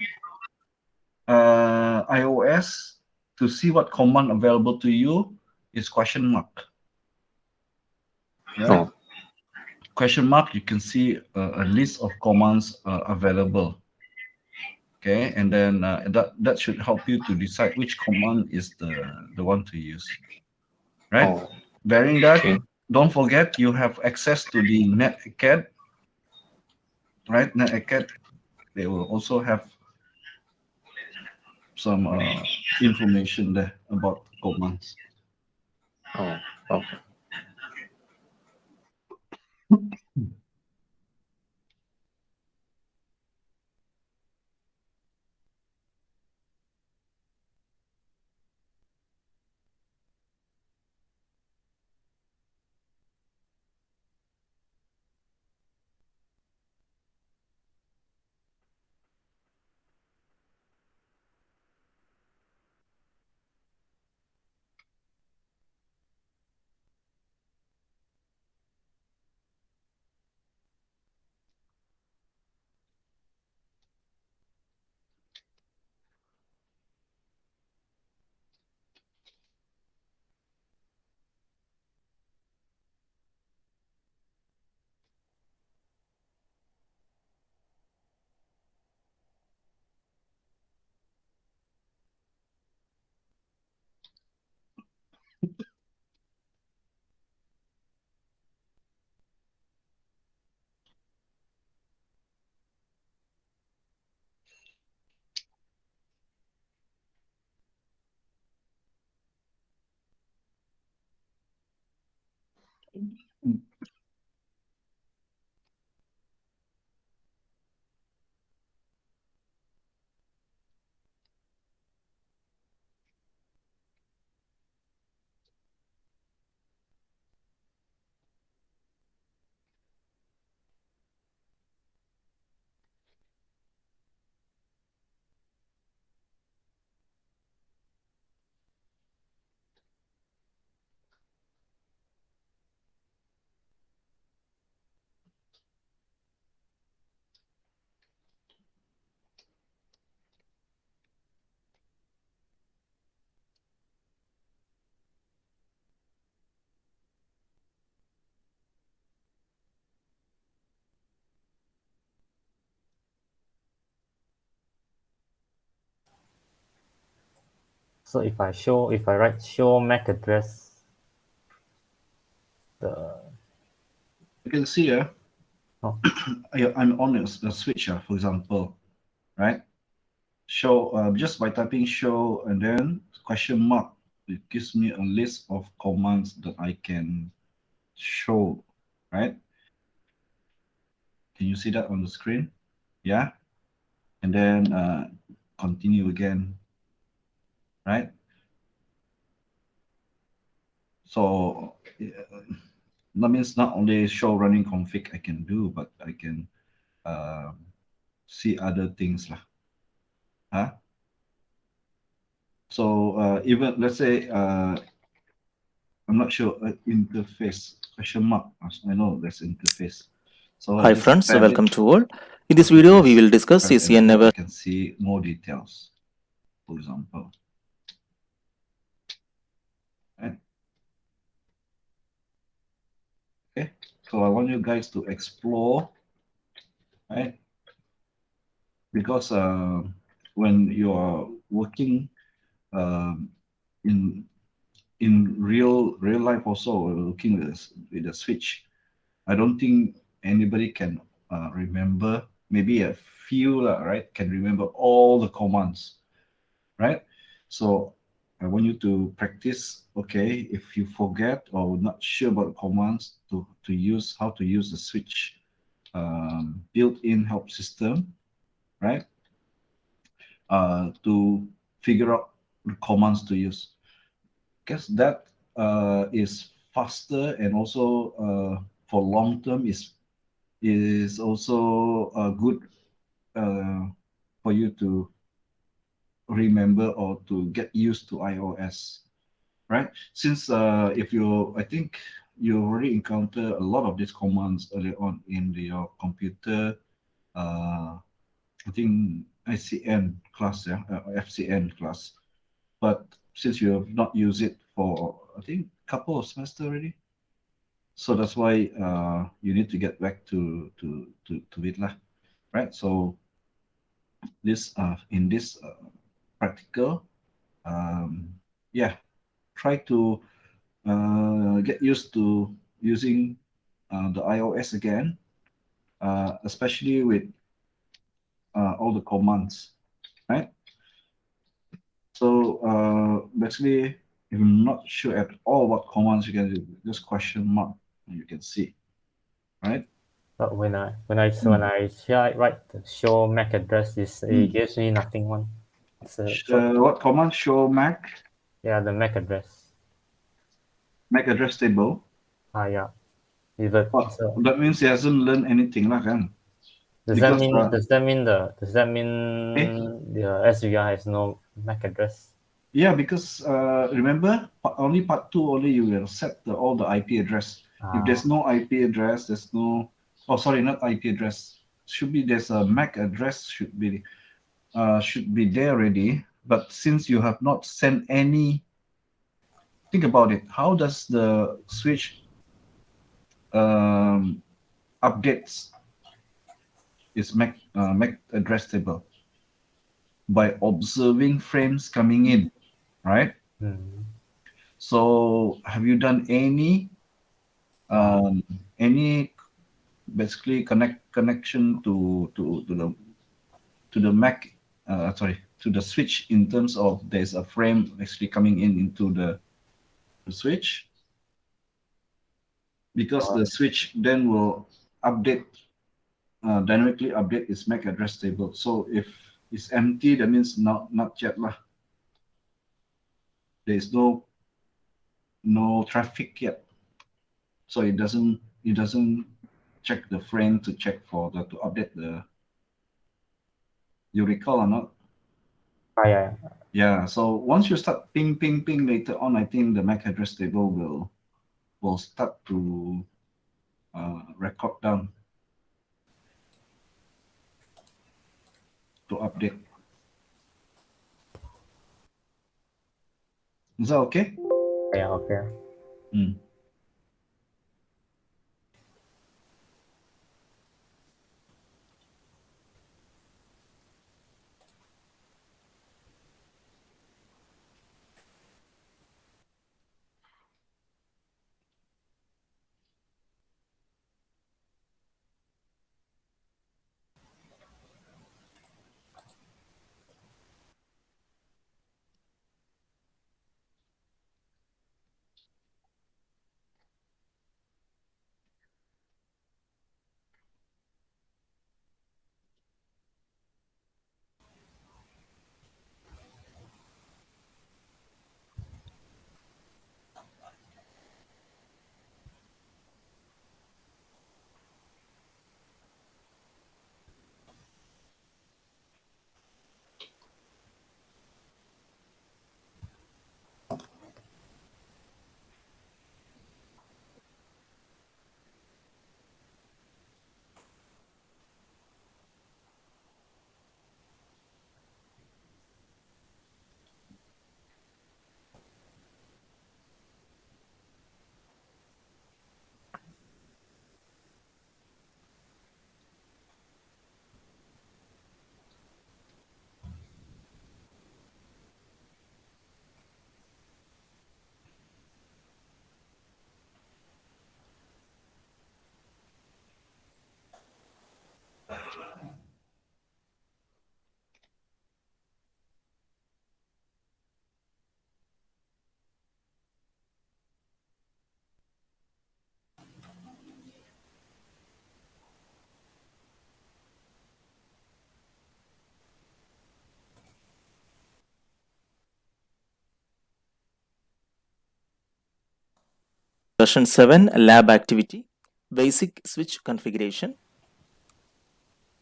iOS, to see what command available to you is question mark, right? Oh, Question mark. You can see a list of commands available. Okay, and then that should help you to decide which command is the one to use, right? oh, Bearing that, okay. don't forget you have access to the NetAcad, right? NetAcad, they will also have some information there about commands. Oh, okay. So if I write show MAC address, the You can see oh, I'm on a switch, for example, right? Show just by typing show and then question mark, it gives me a list of commands that I can show, right? Can you see that on the screen? Yeah, and then continue again, right? So that means not only show running config I can do, but I can see other things lah. Huh? So even let's say I'm not sure interface question mark. I know there's interface. So Hi just friends, tab welcome it. to all. In this video, we will discuss Press CCN enter, Never. you can see more details, for example. Right? Okay, so I want you guys to explore, right? Because when you are working um, in real life also looking with the switch, I don't think anybody can remember. Maybe a few, right? Can remember all the commands, right? So I want you to practice. Okay, if you forget or not sure about commands to use how to use the switch built-in help system, right? To figure out the commands to use. Guess that is faster and also for long term is also good for you to remember or to get used to iOS, right? Since if you, I think you already encounter a lot of these commands earlier on in your computer. I think ICN class, yeah, FCN class. But since you have not used it for, I think, a couple of semesters already, so that's why you need to get back to it lah, right? So this in this practical, yeah, try to get used to using the iOS again, especially with all the commands, right? So basically, if you're not sure at all what commands you can do, just question mark and you can see, right? But when I try write the show MAC address, it gives me nothing one. It's a short, What command? Show MAC the MAC address. address table. Yeah. Even What? so, That means he hasn't learned anything lah kan? does Because that mean eh? the SVR has no MAC address? Yeah, because remember only part two only you will set all the IP address. If there's no IP address, there's no. Oh, sorry, not IP address. Should be there's a MAC address should be there already. But since you have not sent any, think about it. How does the switch updates its MAC address table? By observing frames coming in, right? So have you done any basically connection to the Mac to the switch in terms of there's a frame actually coming into the switch, because the switch then will update dynamically update its MAC address table. So if it's empty, that means not yet lah. There is no traffic yet, so it doesn't check the frame to check for to update the. You recall or not? Yeah. Yeah. So once you start ping later on, I think the MAC address table will start to record down to update. Is that okay? Yeah. Okay. Mm. Session 7 Lab Activity Basic Switch Configuration.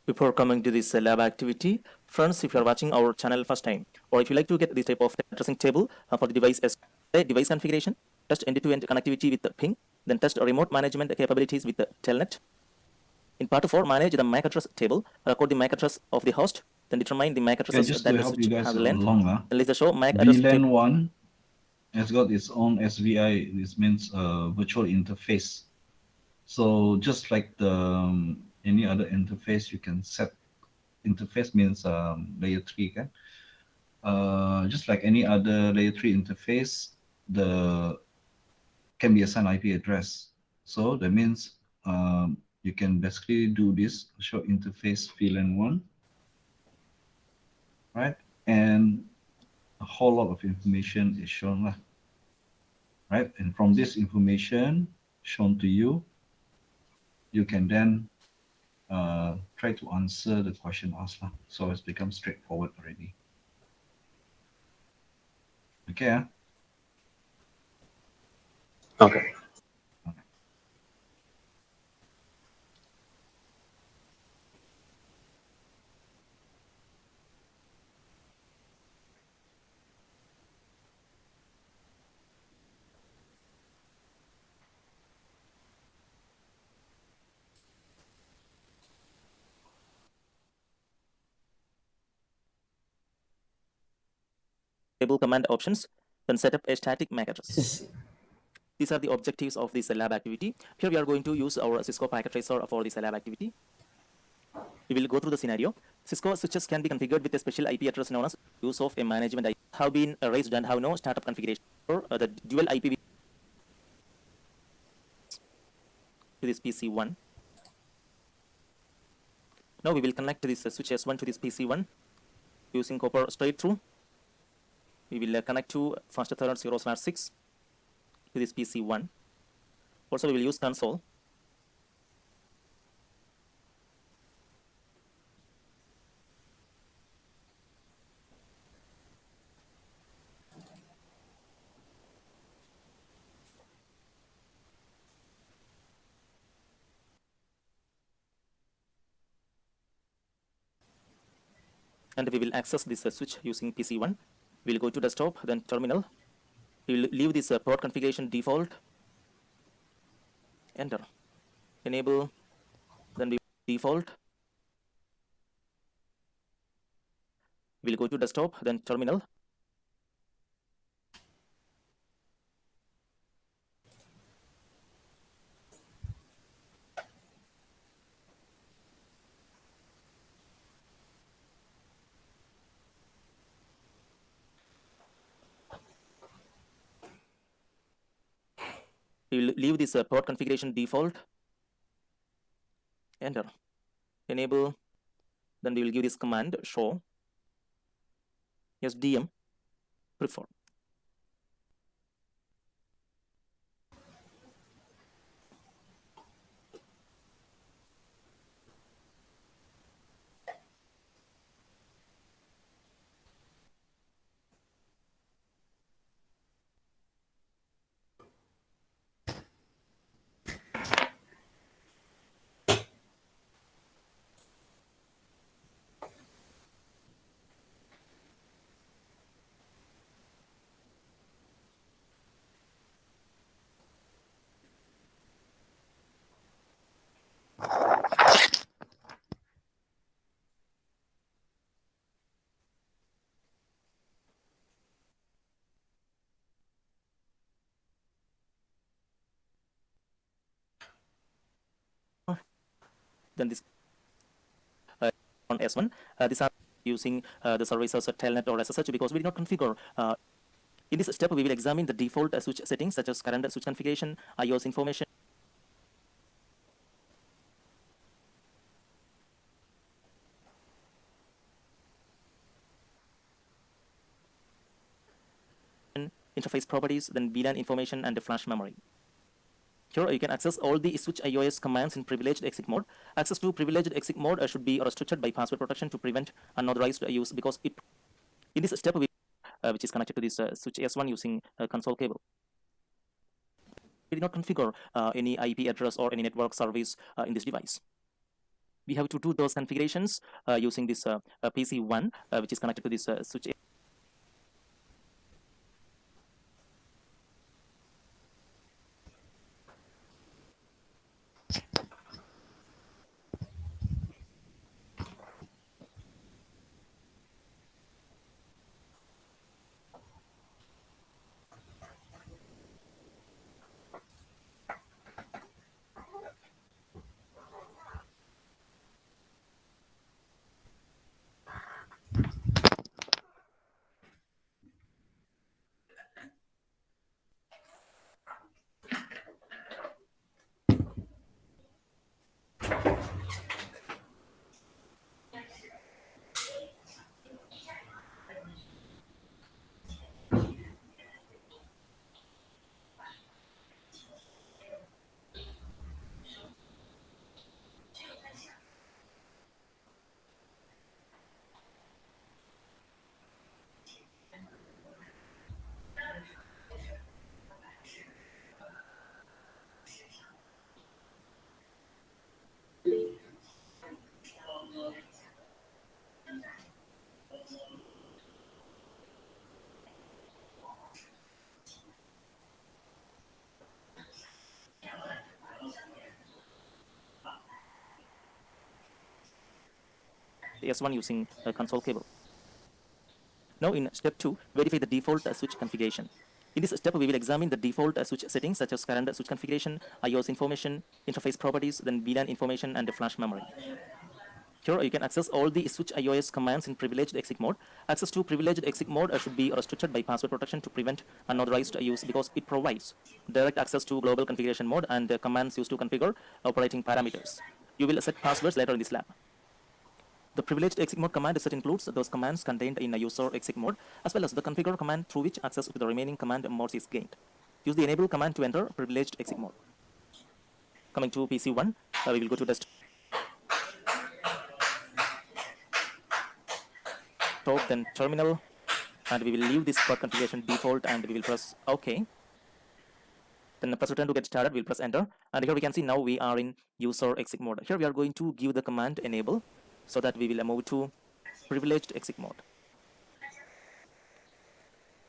Before coming to this lab activity, friends, if you are watching our channel first time, or if you like to get this type of addressing table for the device as device configuration, test end-to-end connectivity with the ping, then test remote management capabilities with the telnet. In part 4, manage the MAC address table, record the MAC address of the host, then determine the MAC Okay, addresses just that to the help switch you guys has length. along, Then let's show MAC address table. VLAN 1 has got its own SVI. This means virtual interface. So just like the any other interface, you can set interface means layer 3, okay? Just like any other layer 3 interface, the can be assigned IP address. So that means you can basically do this show interface VLAN 1, right? And a whole lot of information is shown, right? And from this information shown to you, you can then try to answer the question asked. So it's become straightforward already. Okay. Okay. Table command options, then set up a static MAC address. These are the objectives of this lab activity. Here we are going to use our Cisco packet tracer for this lab activity. We will go through the scenario. Cisco switches can be configured with a special IP address known as use of a management IP. Have been raised and have no startup configuration for the dual IP to this PC1. Now we will connect this switch S1 to this PC1 using copper straight through. We will connect to fast Ethernet 0/6 to this PC1. Also, we will use console. And we will access this switch using PC1. We'll go to desktop, then terminal. We will leave this port configuration default. Enter. Enable. Then we default. We'll go to desktop, then terminal. We will leave this port configuration default. Enter. Enable. Then we will give this command show SDM prefer. Then this on S1. These are using the services telnet or SSH because we did not configure. In this step, we will examine the default switch settings such as current switch configuration, iOS information. Interface properties, then VLAN information, and the flash memory. Here you can access all the switch iOS commands in privileged exit mode. Access to privileged exit mode should be restricted by password protection to prevent unauthorized use because it. In this step, which is connected to this switch S1 using a console cable. did not configure any IP address or any network service in this device. We have to do those configurations using this PC1, which is connected to this switch. S1 using a console cable. Now in step 2, verify the default switch configuration. In this step, we will examine the default switch settings such as current switch configuration, IOS information, interface properties, then VLAN information, and the flash memory. Here you can access all the switch IOS commands in privileged exec mode. Access to privileged exec mode should be restricted by password protection to prevent unauthorized use, because it provides direct access to global configuration mode and the commands used to configure operating parameters. You will set passwords later in this lab. The privileged exec mode command set includes those commands contained in a user exec mode, as well as the configure command through which access to the remaining command modes is gained. Use the enable command to enter privileged exec mode. Coming to PC1, we will go to desktop, then terminal, and we will leave this for configuration default and we will press OK. Then press return to get started. We'll press enter, and here we can see now we are in user exec mode. Here we are going to give the command enable, so that we will move to privileged exec mode.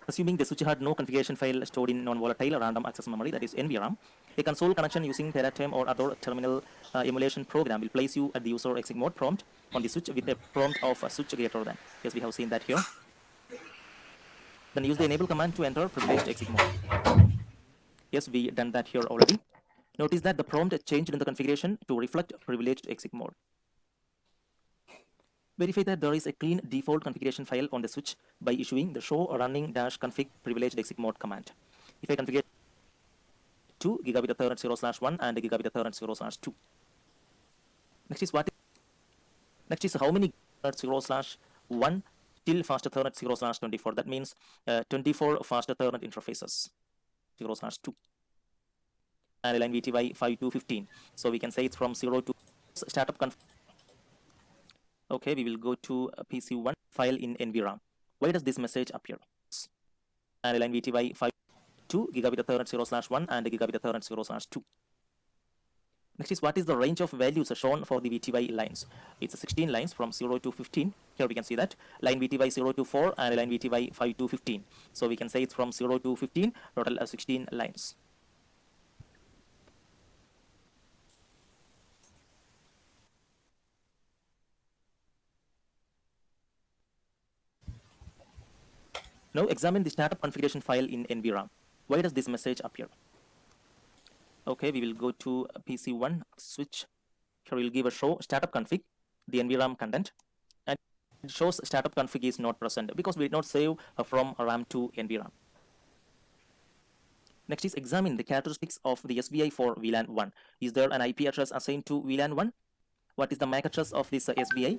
Assuming the switch had no configuration file stored in non-volatile random access memory, that is NVRAM, a console connection using Teraterm or other terminal emulation program will place you at the user exec mode prompt on the switch with a prompt of switch greater than. Yes, we have seen that here. Then use the enable command to enter privileged exec mode. Yes, we done that here already. Notice that the prompt changed in the configuration to reflect privileged exec mode. Verify that there is a clean default configuration file on the switch by issuing the show running-config privileged exec mode command. If I configure 2 gigabit Ethernet 0/1 and gigabit Ethernet 0/2. Next is how many Ethernet 0/1 till fast Ethernet 0/24. That means 24 fast Ethernet interfaces 0/2. And line VTY 5215. So we can say it's from 0 to startup config. Okay, we will go to a PC1 file in NVRAM. Why does this message appear? And line VTY 52 gigabit Ethernet 0/1 and gigabit Ethernet 0/2. Next is what is the range of values shown for the VTY lines? It's 16 lines from 0 to 15. Here we can see that line VTY 0 to 4 and line VTY 5 to 15. So we can say it's from 0 to 15, total 16 lines. Now examine the startup configuration file in NVRAM. Why does this message appear? Okay, we will go to PC1 switch. Here we will give a show startup config, the NVRAM content, and it shows startup config is not present because we did not save from RAM to NVRAM. Next is examine the characteristics of the SVI for VLAN 1. Is there an IP address assigned to VLAN 1? What is the MAC address of this SVI?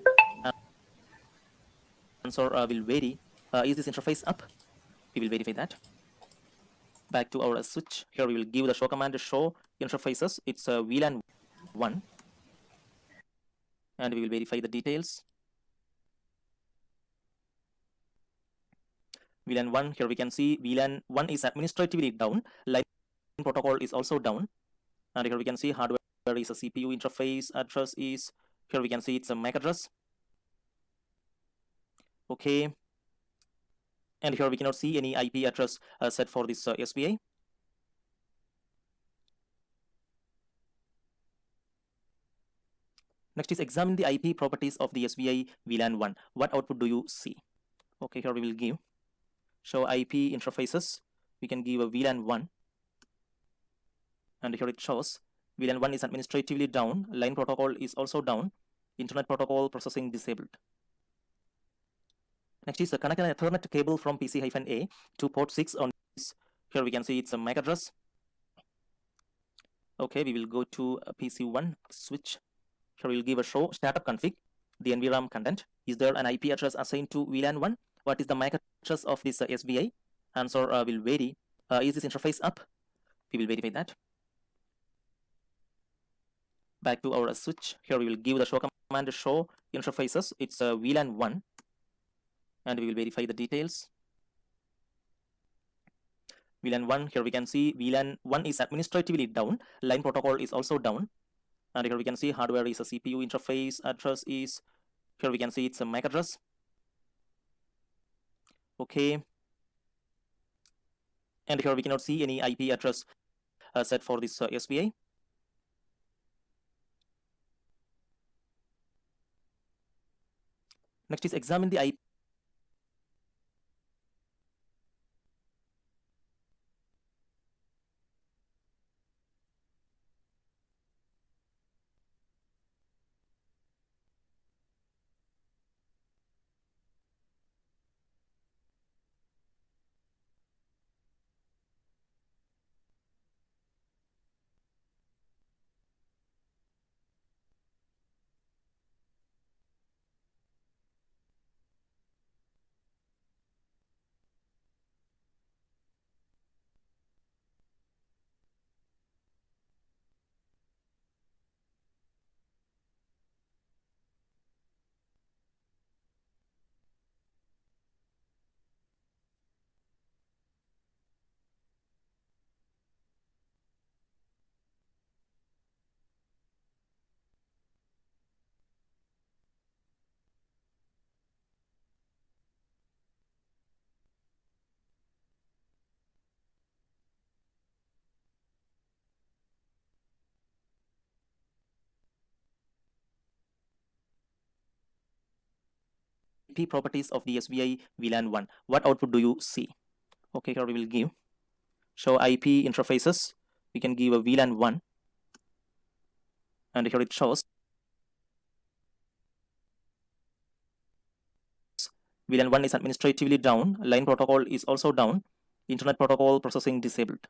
Answer will vary. Is this interface up? We will verify that. Back to our switch. Here we will give the show command to show interfaces. It's VLAN 1. And we will verify the details. VLAN 1, here we can see VLAN 1 is administratively down. Line protocol is also down, and here we can see hardware is a CPU interface, address is, here we can see it's a MAC address. Okay, and here we cannot see any IP address set for this SVI. Next is examine the IP properties of the SVI VLAN 1. What output do you see? Okay, here we will give show IP interfaces. We can give a VLAN 1, and here it shows VLAN 1 is administratively down, line protocol is also down, internet protocol processing disabled. Next is connect an Ethernet cable from PC-A to port 6 on this. Here we can see it's a MAC address. Okay, we will go to PC1 switch. Here we will give a show startup config, the NVRAM content. Is there an IP address assigned to VLAN 1? What is the MAC address of this SVI? Answer will vary. Is this interface up? We will verify that. Back to our switch. Here we will give the show command to show interfaces. It's VLAN 1, and we will verify the details. VLAN 1, here we can see VLAN 1 is administratively down, line protocol is also down, and here we can see hardware is a CPU interface, address is, here we can see it's a MAC address. Okay, and here we cannot see any IP address set for this SVI. Next is examine the IP properties of the SVI VLAN 1. What output do you see? Okay, here we will give show IP interfaces. We can give a VLAN 1, and here it shows VLAN 1 is administratively down, line protocol is also down, internet protocol processing disabled.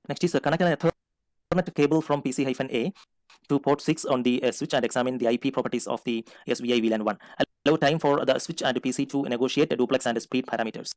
Next is connect an Ethernet cable from PC-A to port 6 on the switch and examine the IP properties of the SVI VLAN 1. Allow time for the switch and PC to negotiate the duplex and speed parameters.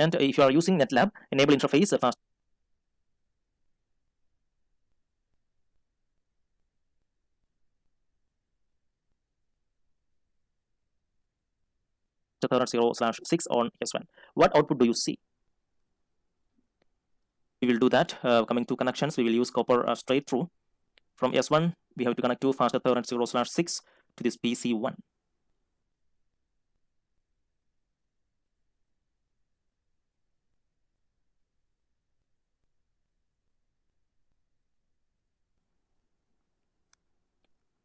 And if you are using NetLab, enable interface fast current 0/6 on S1. What output do you see? we will do that. Coming to connections, we will use copper straight through. From S1, we have to connect to fast Ethernet 0/6 to this PC1.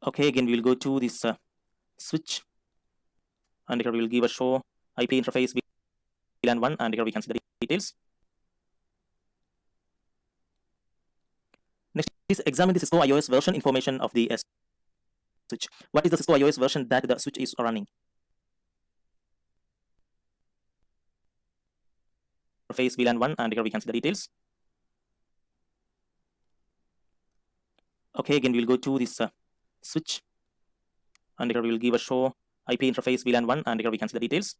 Okay, again, we will go to this switch, and here we will give a show IP interface VLAN 1, and here we can see the details. Next is examine the Cisco iOS version information of the switch. What is the Cisco iOS version that the switch is running? Interface VLAN 1, and here we can see the details. Okay, again, we will go to this switch, and here we will give a show IP interface VLAN 1, and here we can see the details.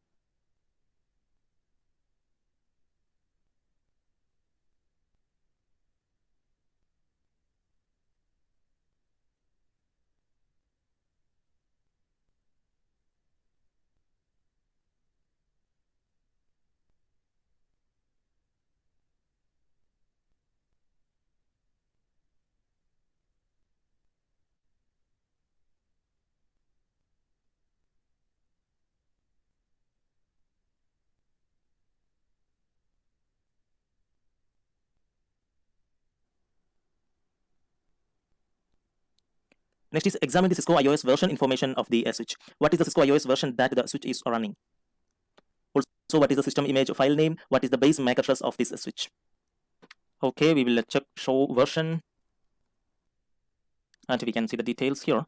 Next is examine the Cisco iOS version information of the switch. What is the Cisco iOS version that the switch is running? Also, what is the system image file name? What is the base MAC address of this switch? Okay, we will check show version, and we can see the details here.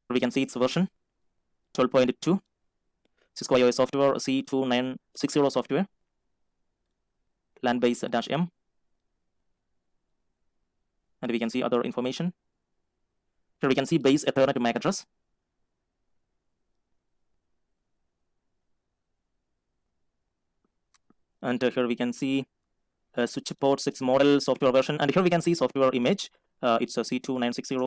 We can see its version 12.2, Cisco iOS software C2960 software, LAN base -M, and we can see other information. Here we can see base Ethernet MAC address. And here we can see switch port 6 model software version, and here we can see software image. It's a C2960.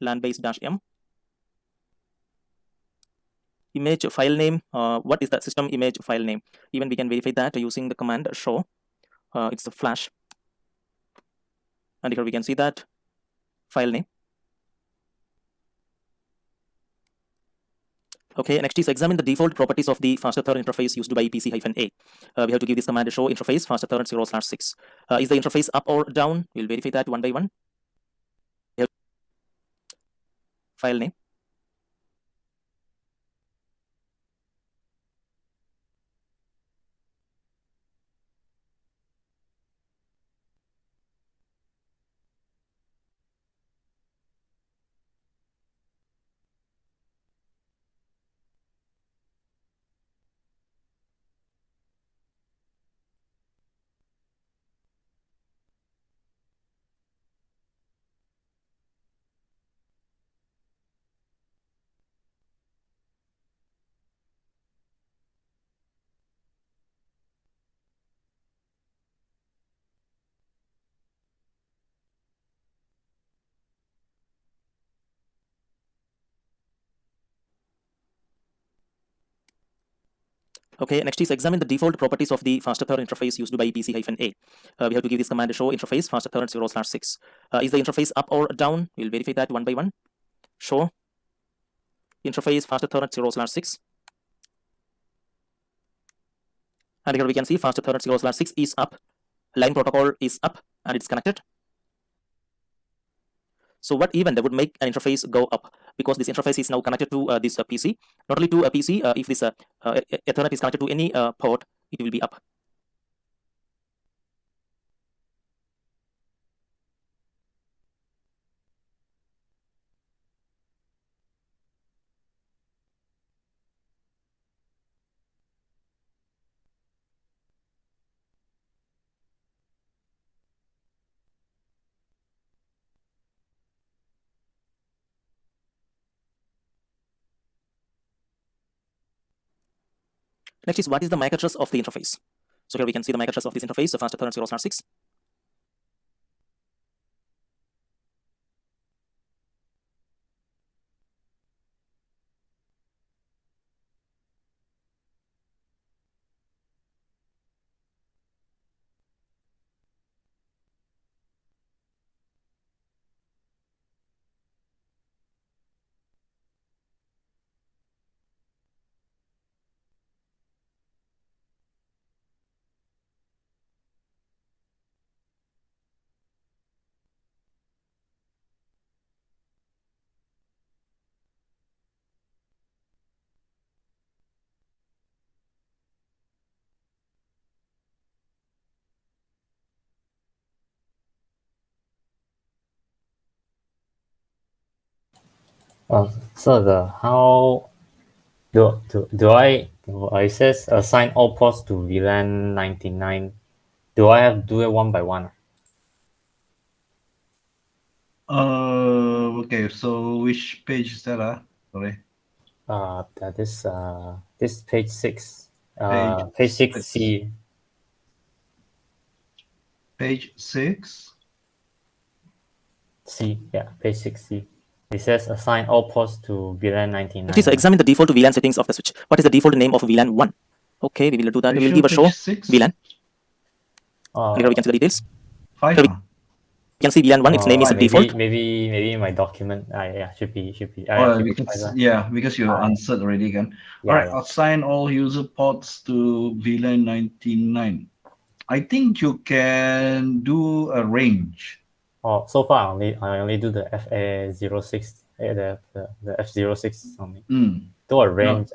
LAN base -m. Image file name. What is the system image file name? Even we can verify that using the command show. It's a flash, and here we can see that file name. Okay, next is examine the default properties of the fast Ethernet interface used by PC-A. We have to give this command show interface fast Ethernet 0/6. Is the interface up or down? We'll verify that one by one. File name. Okay, next is examine the default properties of the fast Ethernet interface used by PC-A. We have to give this command show interface fast Ethernet 0/6. Is the interface up or down? We'll verify that one by one. Show interface fast Ethernet 0/6. And here we can see fast Ethernet 0/6 is up. Line protocol is up and it's connected. So what event would make an interface go up? Because this interface is now connected to this PC. Not only to a PC, if this Ethernet is connected to any port, it will be up. Next is what is the MAC address of the interface? So here we can see the MAC address of this interface, the fast Ethernet 0/6. So the how do I it says assign all ports to VLAN 99. Do I have to do it one by one? Okay, so which page is that? Sorry. That is this page 6. Page Page 6 six. C. Page 6. C, yeah, page 6C. It says assign all ports to VLAN 99. Please examine the default VLAN settings of the switch. What is the default name of VLAN 1? Okay, we will do that. Are We you will give a sure show page 6? VLAN. Here we Uh, can see the details. 5. Here You can see VLAN 1. Its name is maybe, default. maybe my document. Yeah, should be. Oh, Should be because, fine, right? yeah, because you Ah, answered already again. Yeah, All right, yeah. assign all user ports to VLAN 99. I think you can do a range. Oh, so far I only do the FA06, the F06 only. Do a range.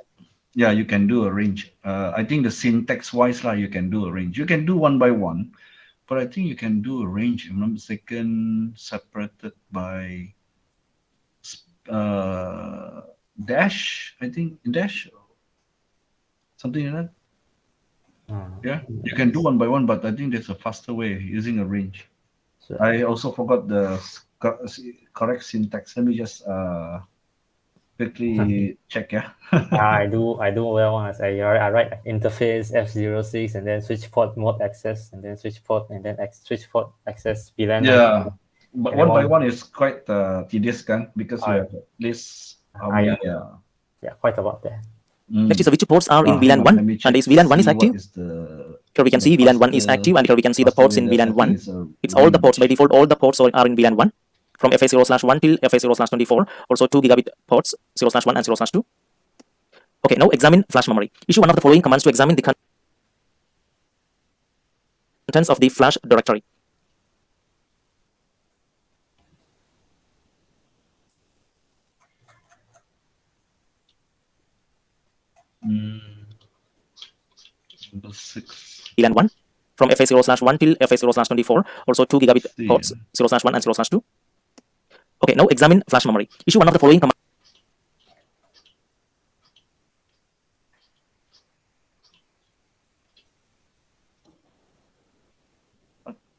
Yeah, you can do a range. I think the syntax wise, you can do a range. You can do one by one, but I think you can do a range, if I'm not mistaken, separated by dash, I think dash, something like that. Yeah, you can do one by one, but I think there's a faster way using a range. So, I also forgot the correct syntax. Let me just quickly check. Yeah. I do well once. I write interface F06 and then switch port mode access and then switch port and then switch port access VLAN. Yeah, but And one by then one is quite tedious, kan? Because you have at least how many? Yeah, quite a lot there. Next is which ports are in hang VLAN on, 1, let me and check is VLAN 1 is see active. what is the Here we can see VLAN 1 is active, and here we can see the ports in VLAN 1. It's all the ports by default. All the ports are in VLAN 1 from FA0/1 till FA0/24. Also 2 gigabit ports 0/1 and 0/2. Okay, now examine flash memory. Issue one of the following commands to examine the contents of the flash directory. Number 6. VLAN 1 from FA0/1 till FA0/24. Also 2 gigabit See, ports 0/1 and 0/2. Okay, now examine flash memory. Issue one of the following commands.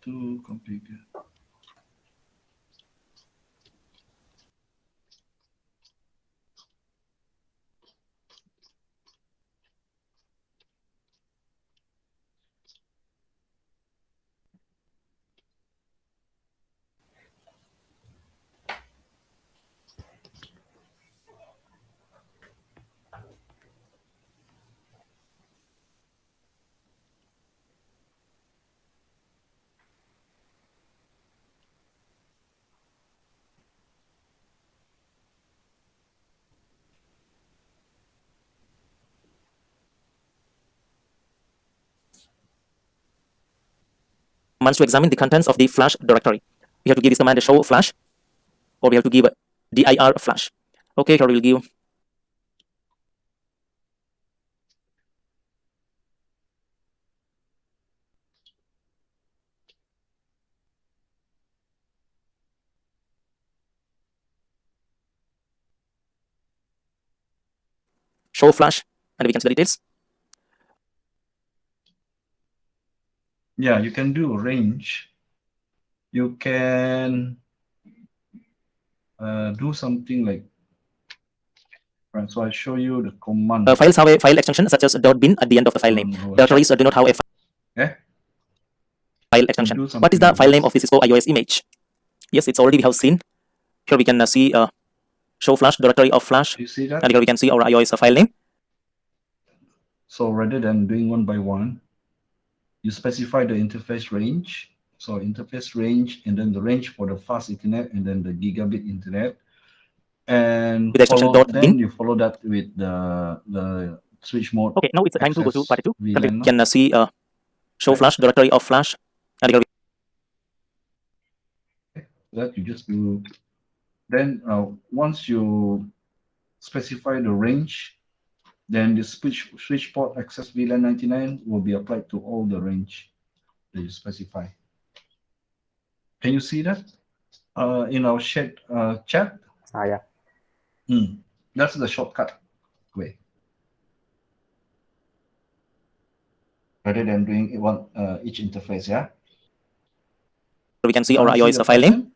to configure. Commands to examine the contents of the flash directory. We have to give this command a show flash, or we have to give a dir flash. Okay, here we'll give show flash, and we can see the details. Yeah, you can do a range. You can do something like, right, so I show you the command. Files have a file extension such as .bin at the end of the file name. Directories do not have a file extension. What is the file name of the Cisco IOS image? Yes, it's already we have seen. Here we can see show flash directory of flash, You see that? and here we can see our iOS file name. So rather than doing one by one, you specify the interface range. So interface range, and then the range for the fast internet, and then the gigabit internet, and With extension then .bin. you follow that with the switch mode. Okay, now it's time to go to part 2. VLAN, We can see show flash directory of flash, and here that you just do. Then once you specify the range, then the switch port access VLAN 99 will be applied to all the range that you specify. Can you see that in our chat? Yeah. That's the shortcut way. Rather than doing each interface, yeah. We can see Now our see iOS the file name.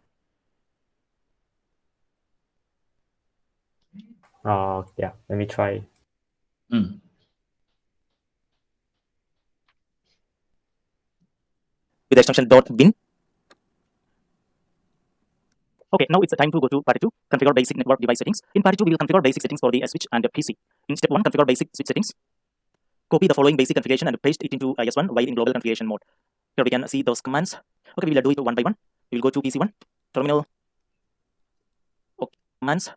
question. Yeah, let me try. Mm. With the extension .bin. Okay, now it's the time to go to part 2, configure basic network device settings. In part 2, we will configure basic settings for the switch and the PC. In step 1, configure basic switch settings. Copy the following basic configuration and paste it into IS1 while in global configuration mode. Here we can see those commands. Okay, we will do it one by one. We will go to PC1, terminal, okay, commands.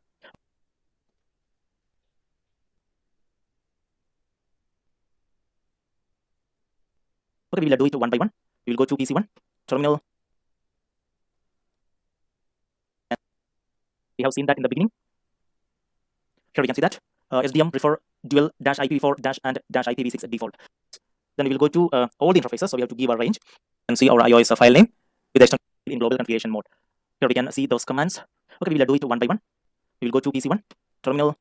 Okay, we will do it one by one. We will go to PC1, terminal. We have seen that in the beginning. Here we can see that SDM prefer dual -IPv4 and -IPv6 default. Then we will go to all the interfaces. So we have to give a range and see our iOS file name with the extension in global configuration mode. Here we can see those commands. Okay, we will do it one by one. We will go to PC1, terminal.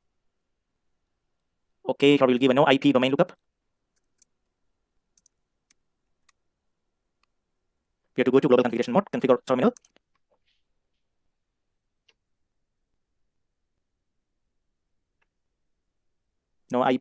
Okay, here we will give a no IP domain lookup. We have to go to global configuration mode, configure terminal. No IP.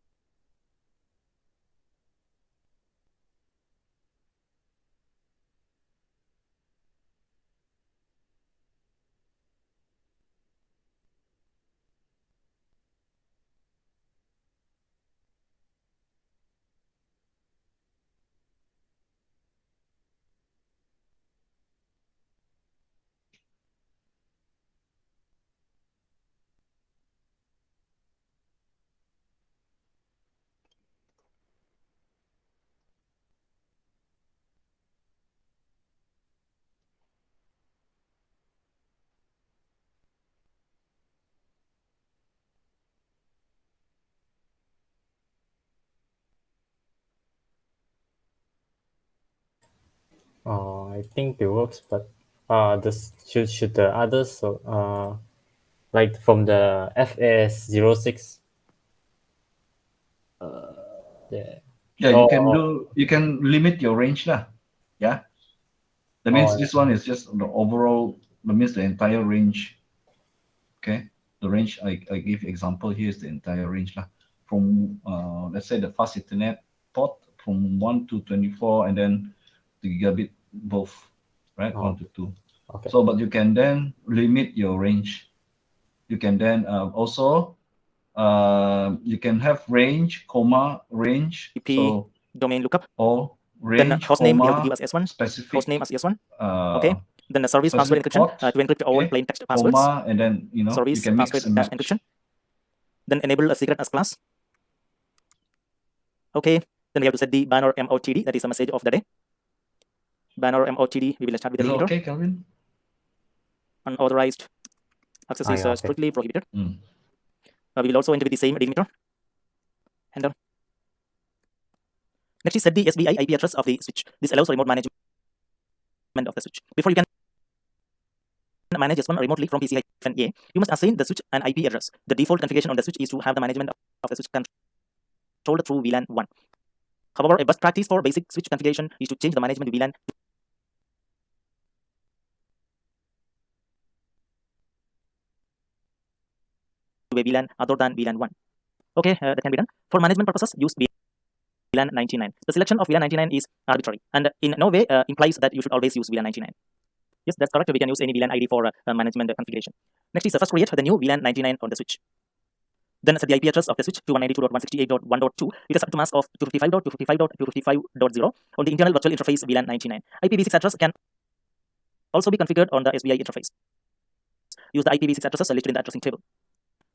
I think it works, but this should the others, so like from the FS06. Yeah. Yeah, Oh, you can limit your range lah. Yeah. That means this one is just the overall, that means the entire range. Okay. The range I give example here is the entire range lah. From let's say the fast Ethernet port from 1 to 24 and then the gigabit both, right? Oh. 1 to 2. Okay. So, but you can then limit your range. You can then also you can have range, comma, range. IP So, domain lookup. or Then range, host name we have to comma, give as S1. specific. Host name as S1. Okay. Then the service password specific encryption port, to encrypt all okay, plain text passwords. comma, and then you Service can mix password and match. encryption. Then enable a secret as class. Okay. Then we have to set the banner MOTD, that is a message of the day. Banner MOTD, we will start with the Is it delimiter. okay, Calvin? Unauthorized access is okay. strictly prohibited. Mm. We will also enter with the same delimiter. Enter. Next is set the SBI IP address of the switch. This allows remote management of the switch. Before you can manage S1 remotely from PC-A, you must assign the switch an IP address. The default configuration on the switch is to have the management of the switch controlled through VLAN 1. However, a best practice for basic switch configuration is to change the management VLAN to a VLAN other than VLAN 1. Okay, that can be done. For management purposes, use VLAN 99. The selection of VLAN 99 is arbitrary and in no way implies that you should always use VLAN 99. Yes, that's correct. We can use any VLAN ID for management configuration. Next is first create the new VLAN 99 on the switch. Then set the IP address of the switch to 192.168.1.2 with a subnet mask of 255.255.255.0 on the internal virtual interface VLAN 99. IPv6 address can also be configured on the SBI interface. Use the IPv6 addresses listed in the addressing table.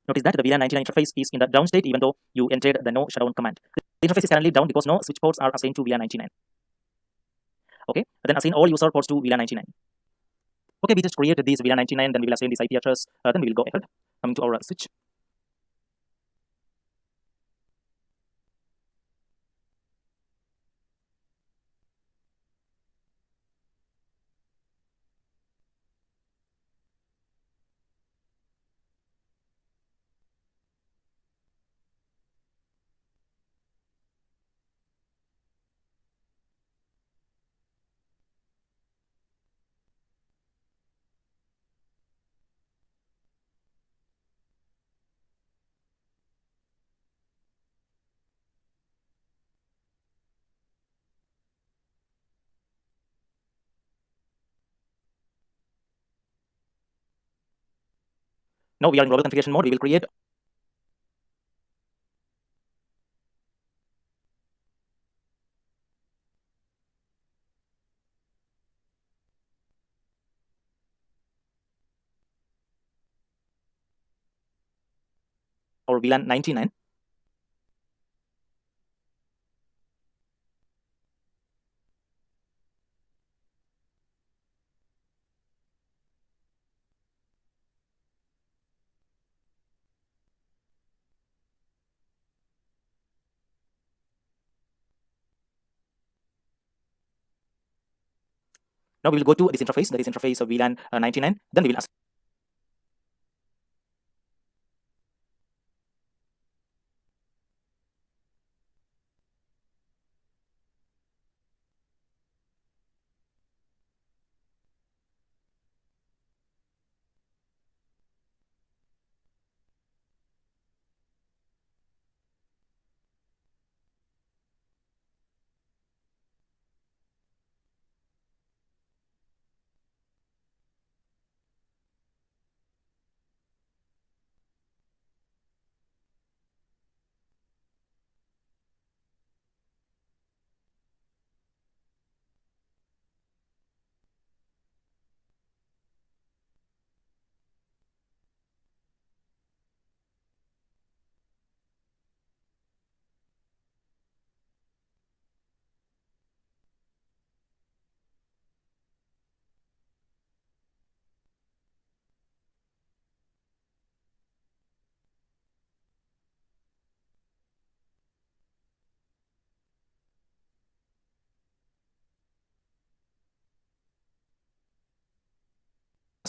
Notice that the VLAN 99 interface is in the down state even though you entered the no shutdown command. The interface is currently down because no switch ports are assigned to VLAN 99. Okay, then assign all user ports to VLAN 99. Okay, we just created this VLAN 99, then we will assign this IP address, then we will go ahead, coming to our switch. Now we are in global configuration mode. We will create our VLAN 99. Now we will go to this interface, that is interface of VLAN 99. Then we will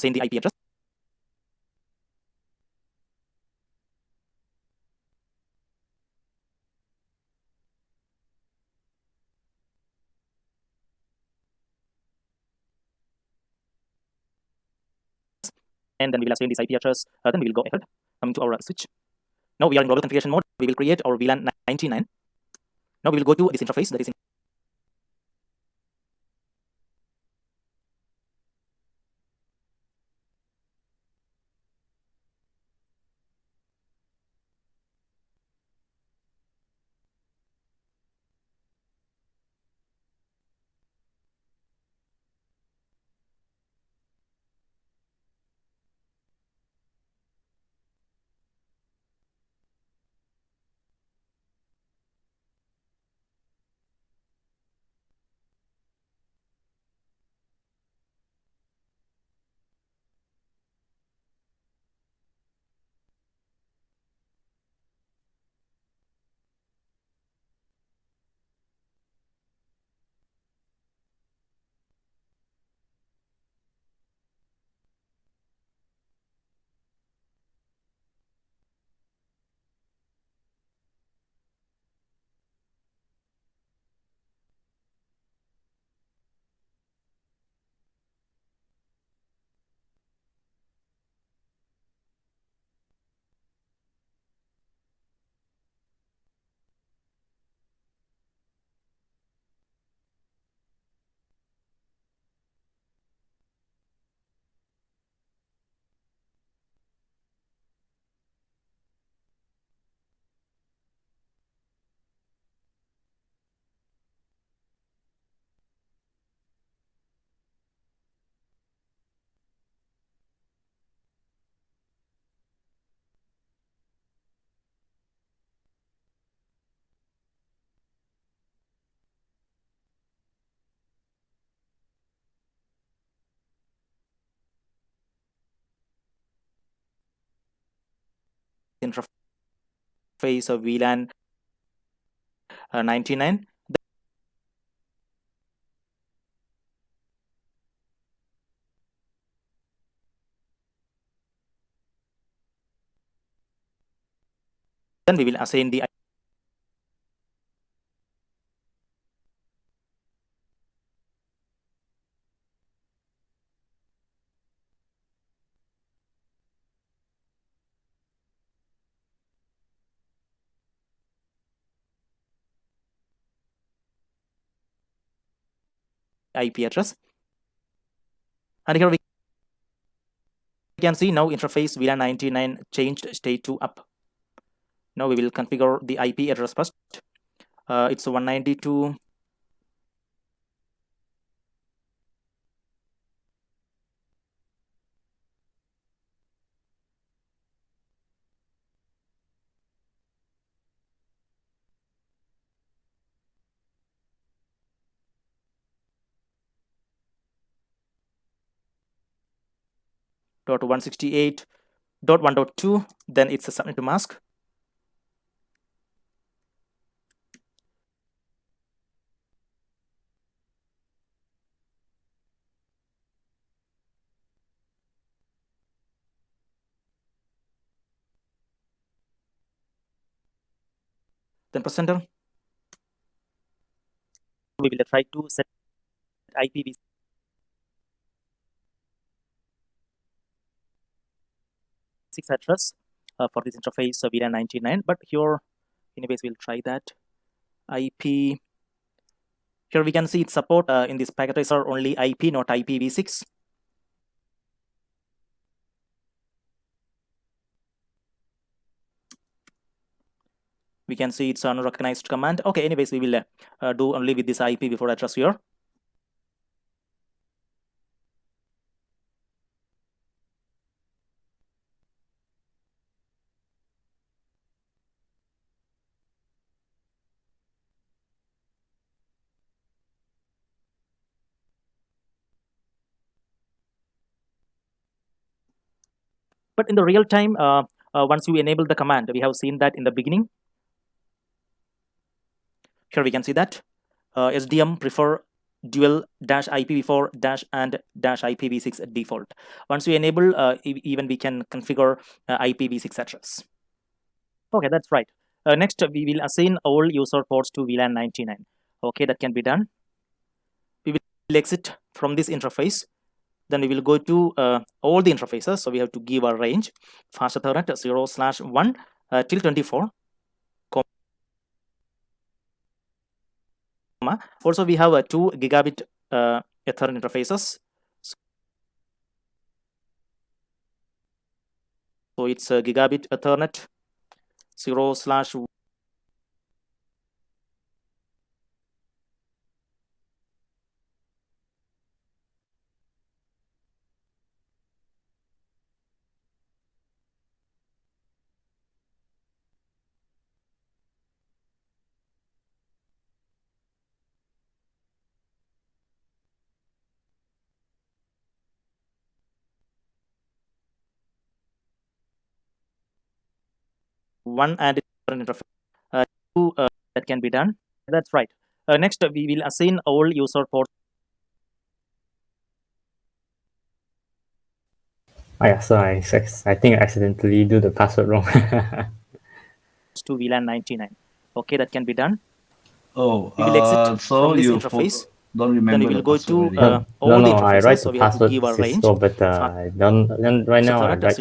assign the IP address. And then we will assign this IP address. Then we will go ahead. Coming to our switch. Now we are in global configuration mode. We will create our VLAN 99. Now we will go to this interface, that is interface of VLAN 99. Then we will assign the IP address. And here we can see now interface VLAN 99 changed state to up. Now we will configure the IP address first. It's 192. .168.1.2, then it's a subnet to mask. Then press enter. We will try to set IPv6 address for this interface VLAN 99, but here anyways we'll try that IP. Here we can see it support in this packet tracer only IP, not IPv6. We can see it's an unrecognized command. Okay, anyways, we will do only with this IP before address here. But in the real time, once you enable the command, we have seen that in the beginning. Here we can see that SDM prefer dual -IPv4 and -IPv6 default. Once you enable, even we can configure IPv6 address. Okay, that's right. Next, we will assign all user ports to VLAN 99. Okay, that can be done. We will exit from this interface. Then we will go to all the interfaces. So we have to give a range. Fast Ethernet 0/1 till 24. Also, we have 2 gigabit Ethernet interfaces. So it's a gigabit Ethernet 0/1. One and interface. Two that can be done. That's right. Next, we will assign all user ports. Oh yeah, so I think I accidentally do the password wrong. To VLAN 99. Okay, that can be done. Oh, We will exit so from this you interface. don't remember Then we will the go password to already. all the no, I write interfaces. the So we have to password give a range. Cisco, but I don't. Then right now I Ethernet write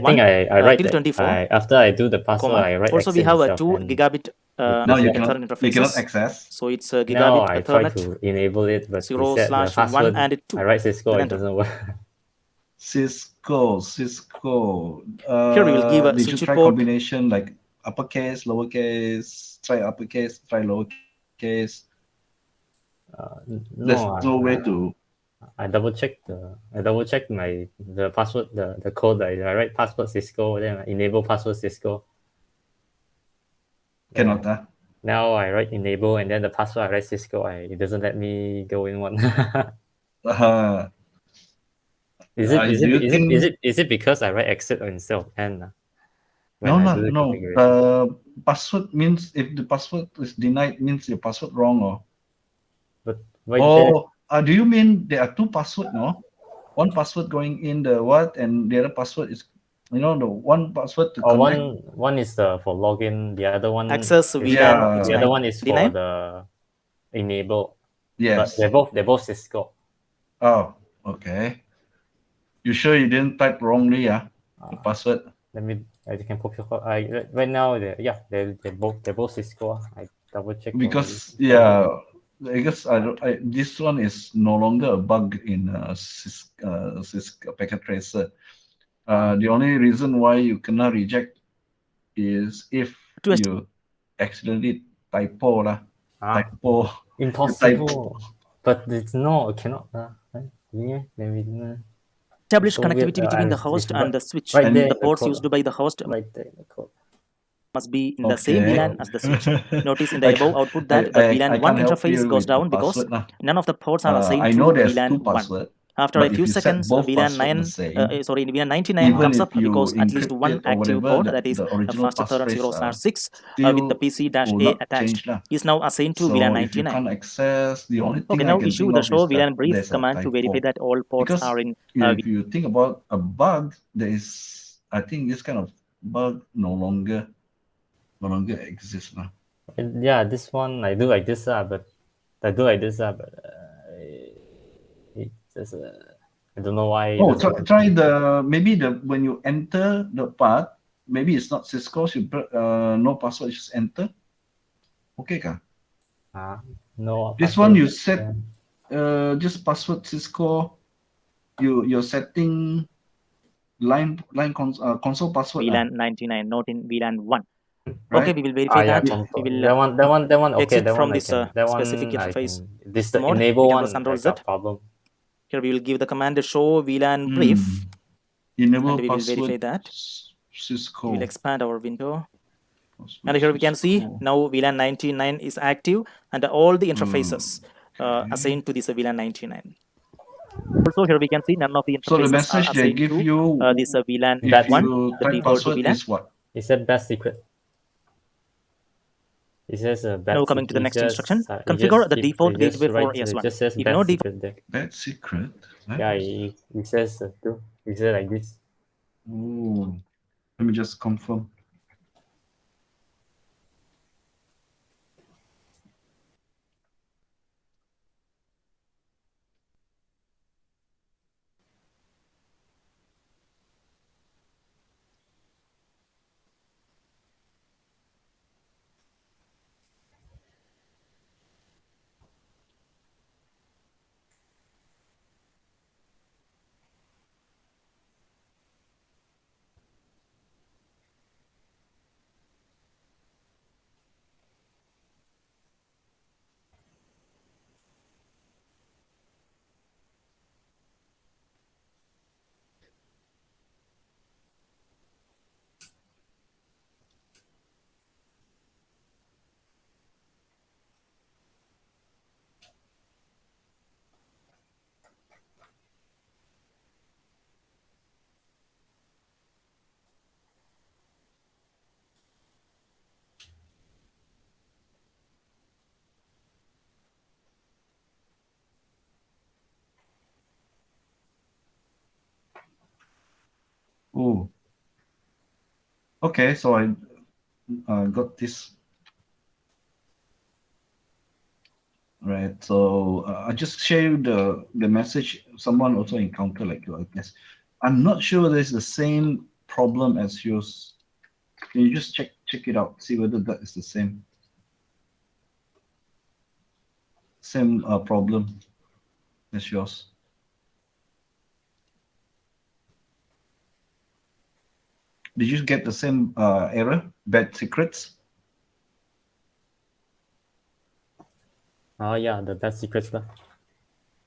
0/1 I write till that. 24. After I do the password, I write Also, we exit have a itself, 2 and gigabit Now you Ethernet cannot interfaces. access. So it's a now gigabit I try Ethernet to enable it, but it 0/1 said the password. and 2. I write Cisco, Then it enter. doesn't work. Cisco. Here we will give a Did you switch try port. combination like uppercase, lowercase, try uppercase, try lowercase? There's No, no way to. I double checked the password, the code. I write password Cisco, then I enable password Cisco. Cannot, Now I write enable, and then the password I write Cisco. It doesn't let me go in one. Is it because I write exit instead of N? No. Password means if the password is denied means your password wrong, or. But right do you mean there are 2 password? No, one password going in the what, and the other password is, the one password to connect. One is for login. The other one Access VLAN. The other one is for the enable. Yes. But they're both Cisco. Oh, okay. You sure you didn't type wrongly? The password. I can pop your. Right now they're both Cisco. I double check because I guess this one is no longer a bug in Cisco packet tracer. The only reason why you cannot reject is if Twist. you accidentally typo lah. Ah, Typo. impossible. But it's no, cannot. Yeah, then we Establish so weird, connectivity between the it's host and right- the switch. right And there The in ports code, used by the host right there in the code. must be in the same Okay. VLAN as the switch. Notice in the I above can't- output that the I VLAN 1 can't help interface you goes with the down because password lah. none of the ports are assigned I to know there's VLAN two 1. passwords. After but a if few you set seconds, both VLAN password 9, the same, VLAN 99 even comes if up you because at least encrypt one it or active whatever, port, that is the a original faster third and passphrase 0/6 still with the will PC-A not attached, change lah. is now assigned to So VLAN if you 99. can't access, the only thing Okay, I now can issue think the of show is VLAN that brief there's a command to verify typo. that all ports Because are in if you think about a bug, there is, I think this kind of bug no longer exists now. And yeah, this one I do like this but I do like this but it just I don't know why. it Oh, doesn't- try the maybe the when you enter the path, maybe it's not Cisco. You no password, just enter. Okay, ka? No. This password. one you set Yeah. just password Cisco. You're setting console password. VLAN 99, not in VLAN 1. Right? Okay, we will verify Yeah, that. console. We will that one. Okay, exit that from one I this can. That one specific I interface can. This the mode. enable We can one. press Ctrl I Z. got problem. Here we will give the command show VLAN brief, Enable and we will password verify that. Cisco. We will expand our window. Password And here we can see Cisco. now VLAN 99 is active and all the interfaces okay. assigned to this VLAN 99. Also here we can see none of the So the interfaces message are they assigned give to you this VLAN if 1, you the type default password VLAN. is what? It said best secret. It says best Now coming to the secret. next It instruction, just- configure the it default just gateway for writes- AS1. It just says If best no secret there. Bad secret? What? Yeah, it says too. It says like this. Oh, let me just confirm. Oh, okay. So I got this. Right. So I just share you the message. Someone also encountered like you, I guess. I'm not sure there's the same problem as yours. Can you just check it out, see whether that is the same problem as yours? Did you get the same error? Bad secrets? Yeah, the best secrets lah.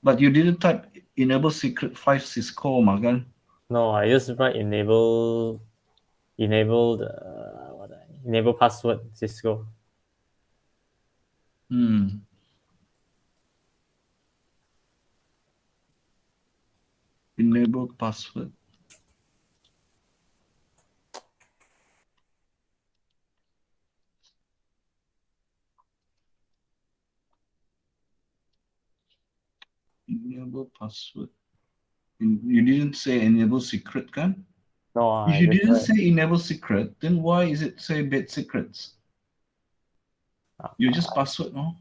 But you didn't type enable secret 5 Cisco, Magan. No, I just write enable password Cisco. Enable password. Enable password. You didn't say enable secret, kan? No, If I you just didn't write- say enable secret, then why is it say bad secrets? You just password, no?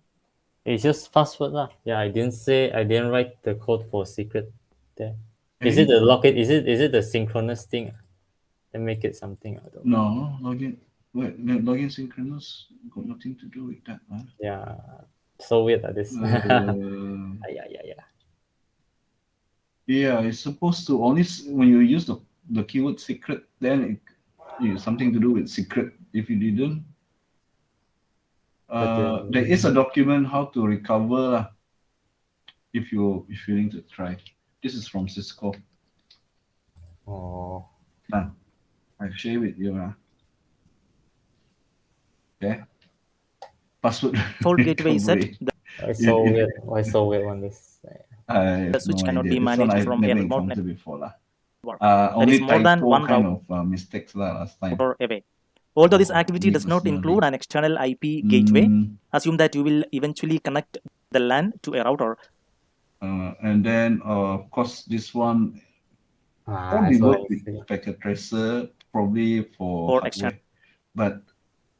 It's just password lah. Yeah, I didn't write the code for secret there. Is Eh? it the login? Is it the synchronous thing? Then make it something. I don't know. No, login. Wait, no, login synchronous got nothing to do with that, huh? Yeah, so weird like this. Uh, Yeah. yeah, it's supposed to only when you use the the keyword secret, then it's something to do with secret. If you didn't, there is a document how to recover lah, if you're willing to try. This is from Cisco. Oh, I share with you. Okay. Password Default gateway is set. recovery. why so You- weird? Why so weird on this? I have switch no cannot idea. be This one managed I've from a never remote encountered before lah. network. Only is more than typo one kind of mistakes lah last time. router away. Although this Oh, activity me does not personally. include an external IP gateway, Mm, assume that you will eventually connect the LAN to a router. and then of course this one I probably saw work with it. packet tracer, probably for For hardware. But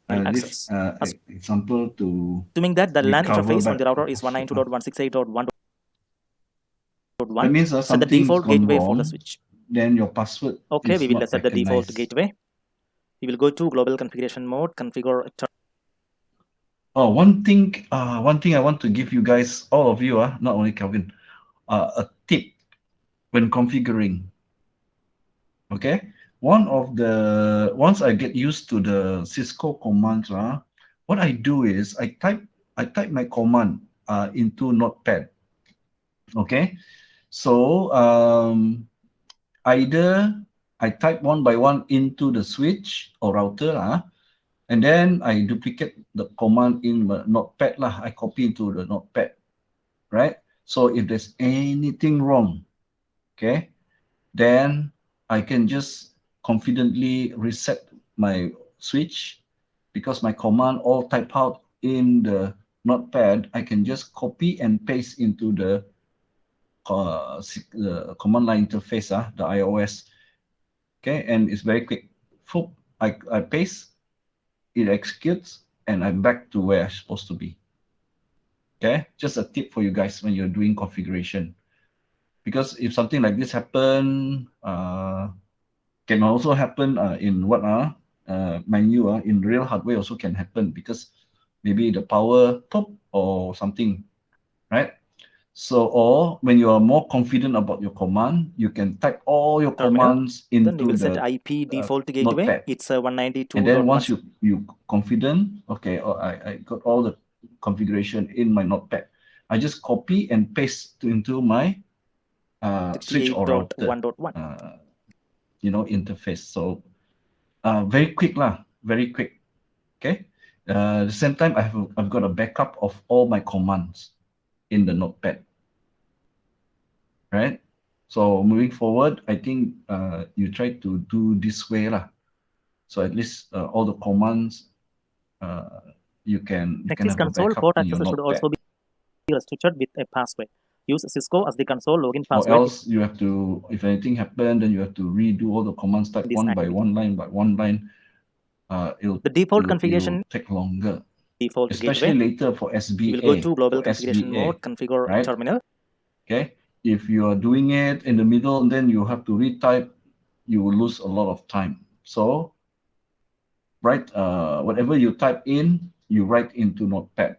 External this access. example to Assuming that the LAN recover interface on back the router the is password, 192.168.1.1, that means set the something's default gone gateway for wrong. the switch. Then your password Okay, is we will not set the default recognized. gateway. We will go to global configuration mode, configure. Oh, one thing I want to give you guys, all of you, not only Kelvin, a tip when configuring. Okay, once I get used to the Cisco commands, what I do is I type my command into Notepad. Okay, so either I type one by one into the switch or router, and then I duplicate the command in the Notepad lah. I copy into the Notepad, right? So if there's anything wrong, okay, then I can just confidently reset my switch because my command all type out in the Notepad. I can just copy and paste into the command line interface, the iOS. Okay, and it's very quick. I paste, it executes, and I'm back to where I'm supposed to be. Okay, just a tip for you guys when you're doing configuration. Because if something like this happen, can also happen in what mind you, in real hardware also can happen because maybe the power pop or something, right? So, or when you are more confident about your command, you can type all your Terminal. commands Then we into will set the IP default gateway. Notepad. It's a 192. And then once you confident, okay, I got all the configuration in my Notepad, I just copy and paste into my switch or router 68.1.1. Interface. So very quick lah, very quick. Okay. At the same time, I've got a backup of all my commands in the Notepad. Right. So moving forward, I think you try to do this way lah. So at least all the commands you can Nexus have a console backup port in your access should Notepad. also be restricted with a password. Use Cisco as the console login Or password. else you have to, if anything happened, then you have to redo all the commands, type This one by activity. one line by one line. The default configuration it'll take longer, default especially gateway. later for SBA. We will go to global for configuration SBA, mode, configure right? terminal. Okay, if you are doing it in the middle and then you have to retype, you will lose a lot of time. So write whatever you type in, you write into Notepad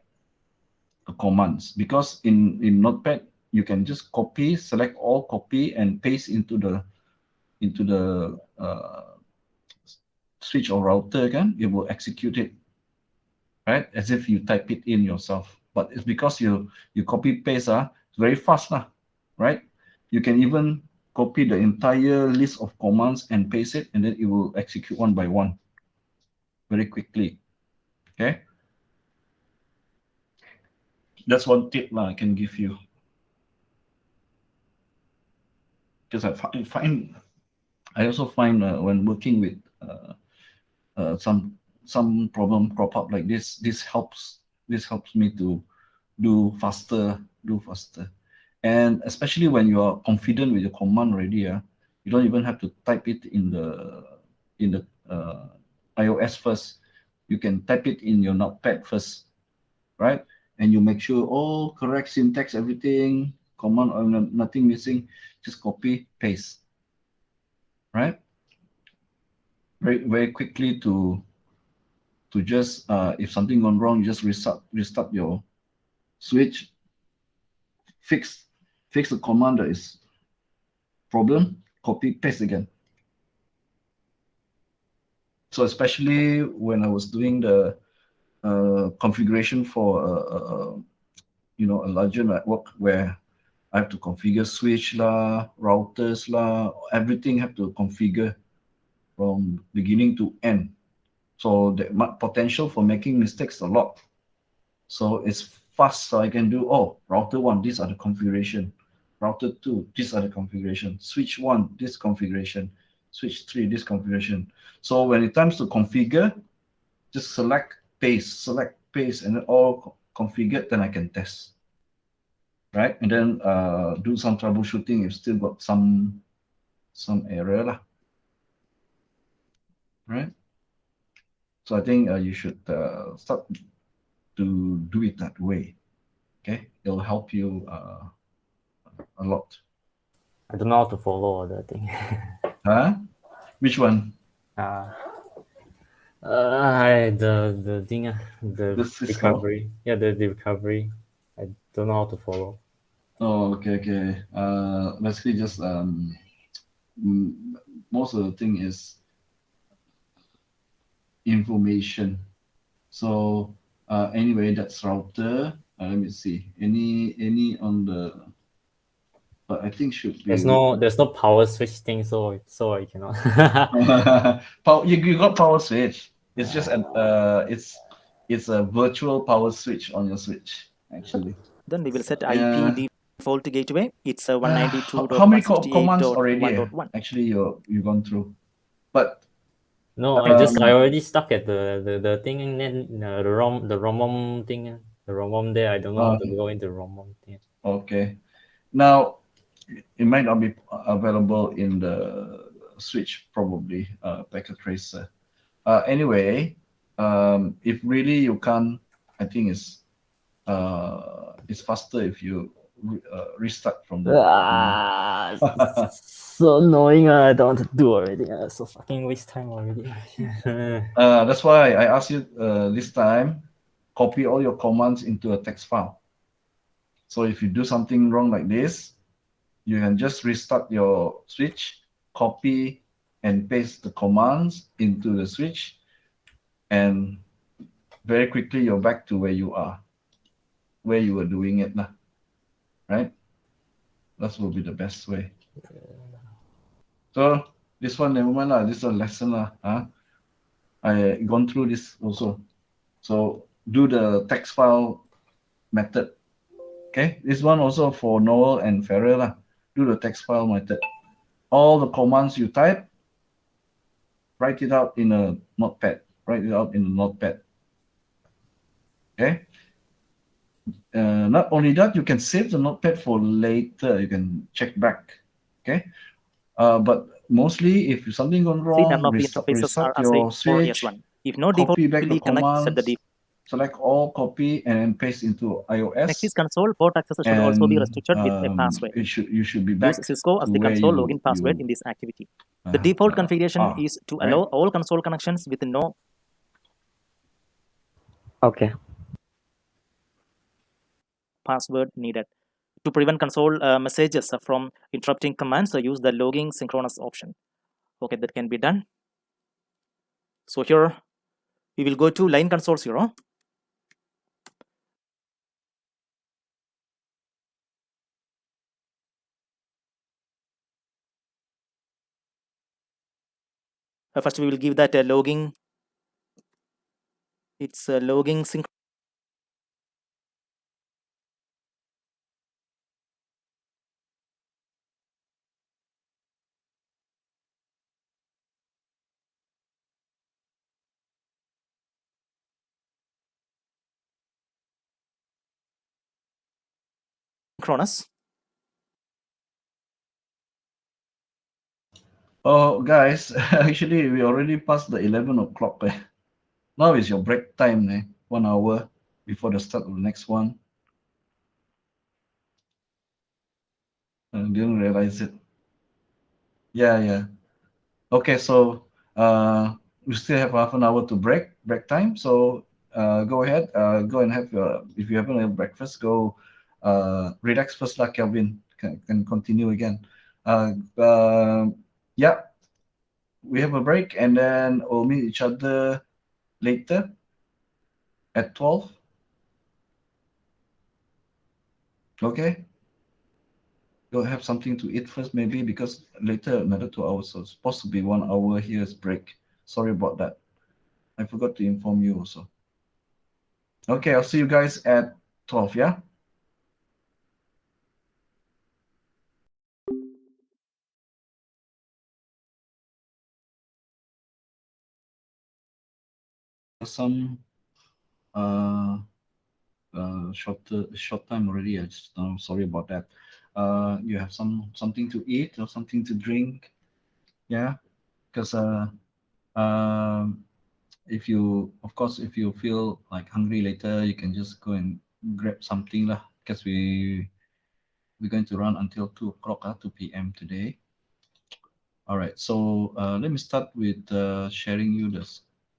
the commands, because in Notepad you can just copy, select all, copy and paste into the switch or router again. It will execute it, right, as if you type it in yourself. But it's because you copy paste, it's very fast lah, right? You can even copy the entire list of commands and paste it, and then it will execute one by one very quickly. Okay, that's one tip I can give you. Because I also find when working with some problem crop up like this helps me to do faster, and especially when you are confident with your command already, you don't even have to type it in the iOS first. You can type it in your Notepad first, right? And you make sure all correct syntax, everything, command, nothing missing. Just copy, paste, right? Very, very quickly to just if something gone wrong, you just restart your switch, fix the command that is problem, copy, paste again. So especially when I was doing the configuration for a larger network where I have to configure switch lah, routers lah, everything have to configure from beginning to end. So the potential for making mistakes a lot. So it's fast. So I can do, router one, these are the configuration. Router two, these are the configuration. Switch one, this configuration. Switch three, this configuration. So when it comes to configure, just select paste, and then all configured, then I can test. Right? And then do some troubleshooting if still got some error lah. Right? So I think you should start to do it that way. Okay, it'll help you a lot. I don't know how to follow the thing. Huh? Which one? The thing, the The Cisco? recovery. Yeah, the recovery. I don't know how to follow. Oh, okay. Basically, just most of the thing is information. So anyway, that's router. Let me see. Any on the? But I think should be. There's no power switch thing, so I cannot. You got power switch. It's just it's a virtual power switch on your switch actually. Then we will set Yeah. IP default gateway. It's a How many commands already? 192.168.1.1. Actually, you've gone through, but No, I already stuck at the thing and then the ROM thing. The ROM there, I don't know how to go into ROM thing. Okay. Now, it might not be available in the switch, probably, packet tracer. Anyway, if really you can't, I think it's faster if you restart from the. So annoying. I don't want to do already. So fucking waste time already. That's why I asked you this time, copy all your commands into a text file. So if you do something wrong like this, you can just restart your switch, copy and paste the commands into the switch, and very quickly you're back to where you were doing it now, right? That will be the best way. So this one, never mind lah. This is a lesson lah. I gone through this also. So do the text file method. Okay, this one also for Noel and Farrell lah. Do the text file method. All the commands you type, write it out in a notepad. Okay. Not only that, you can save the notepad for later. You can check back. Okay. But mostly, if something gone wrong, restart your switch. If no default, Copy back the delete connect, set commands. the default. Select all, copy, and paste into iOS. Next is console. Port access should also be restricted with a password. You should be back. Use Cisco as the console login password in this activity. The default configuration is to allow all console connections with no. Okay. Password needed. To prevent console messages from interrupting commands, use the logging synchronous option. Okay, that can be done. So here we will go to line console 0. First, we will give that logging. It's logging synchronous. Oh, guys, actually, we already passed the 11 o'clock. Now is your break time, 1 hour before the start of the next one. I didn't realize it. Yeah. Okay, so we still have half an hour to break time. So go ahead, go and have your, if you haven't had breakfast, go relax first, like Kelvin can continue again. Yeah. we have a break and then we'll meet each other later at 12. Okay. Go have something to eat first, maybe, because later another 2 hours. So it's supposed to be 1 hour here's break. Sorry about that. I forgot to inform you also. Okay, I'll see you guys at 12, yeah? Some uh short time already. I just sorry about that. You have something to eat or something to drink, yeah? Because if you, of course, if you feel like hungry later, you can just go and grab something lah. Because we're going to run until 2 o'clock, 2 p.m. today. All right, so let me start with sharing you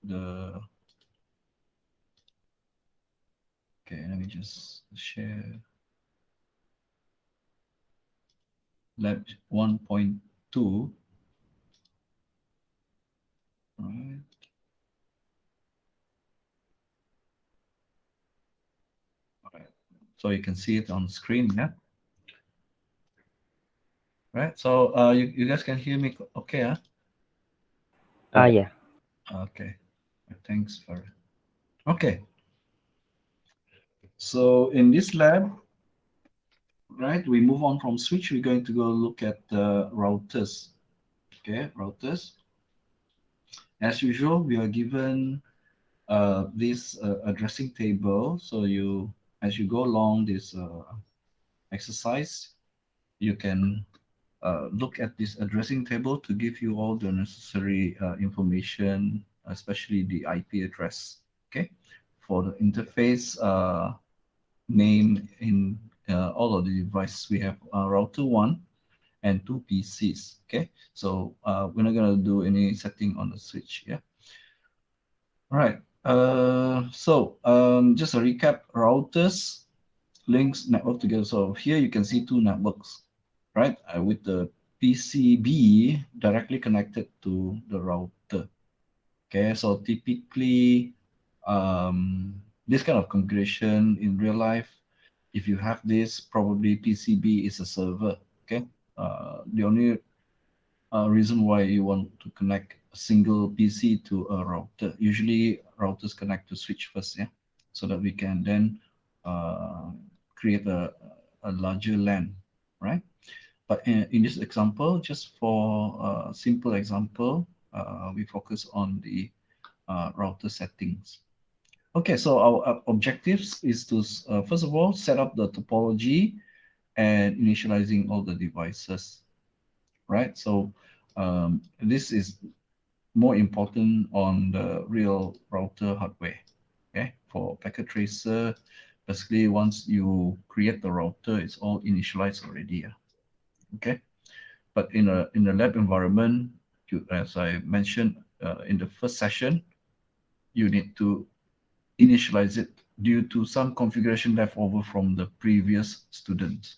the. Okay, let me just share lab 1.2. Right. All right. So you can see it on screen, yeah. Right. So you guys can hear me, okay? Yeah. Okay. Thanks for. Okay. So in this lab, right, we move on from switch. We're going to go look at the routers. Okay, routers. As usual, we are given this addressing table. So as you go along this exercise, you can look at this addressing table to give you all the necessary information, especially the IP address. Okay, for the interface name in all of the devices, we have router 1 and 2 PCs. Okay, so we're not going to do any setting on the switch. Yeah. All right. Just a recap: routers links network together. So here you can see two networks, right? With the PCB directly connected to the router. Okay, so typically, this kind of configuration in real life, if you have this, probably PCB is a server. Okay, the only reason why you want to connect a single PC to a router. Usually routers connect to switch first, yeah, so that we can then create a larger LAN, right? But in this example, just for a simple example, we focus on the router settings. Okay, so our objectives is to, first of all, set up the topology and initializing all the devices, right? So this is more important on the real router hardware. Okay, for packet tracer, basically once you create the router, it's all initialized already. Okay, but in a lab environment, as I mentioned in the first session, you need to initialize it due to some configuration left over from the previous students.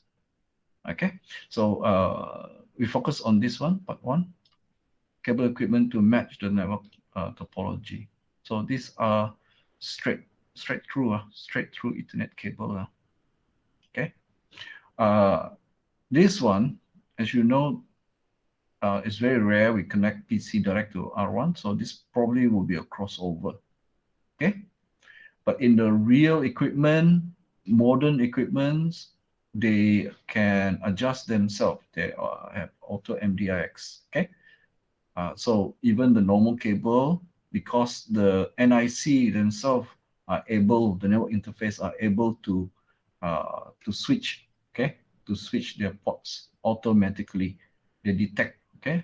Okay, so we focus on this one, part 1. Cable equipment to match the network topology. So these are straight through Ethernet cable. Okay. This one, as you know, is very rare. We connect PC direct to R1, so this probably will be a crossover. Okay. But in the real equipment, modern equipments, they can adjust themselves. They have auto MDIX. Okay. So even the normal cable, because the NIC themselves are able, the network interface are able to switch, okay, to switch their ports automatically. They detect, okay.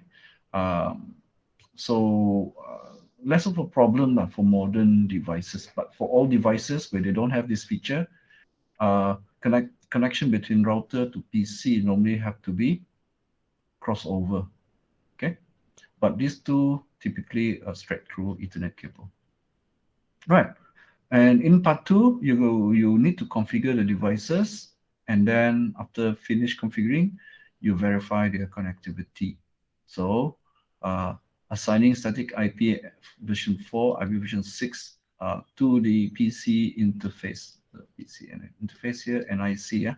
Less of a problem for modern devices, but for all devices where they don't have this feature, connection between router to PC normally have to be crossover, okay. But these two typically are straight through Ethernet cable. Right. And in part 2, you need to configure the devices, and then after finish configuring, you verify their connectivity. So assigning static IP version 4, IP version 6 to the PC interface. The PC interface here, NIC, yeah.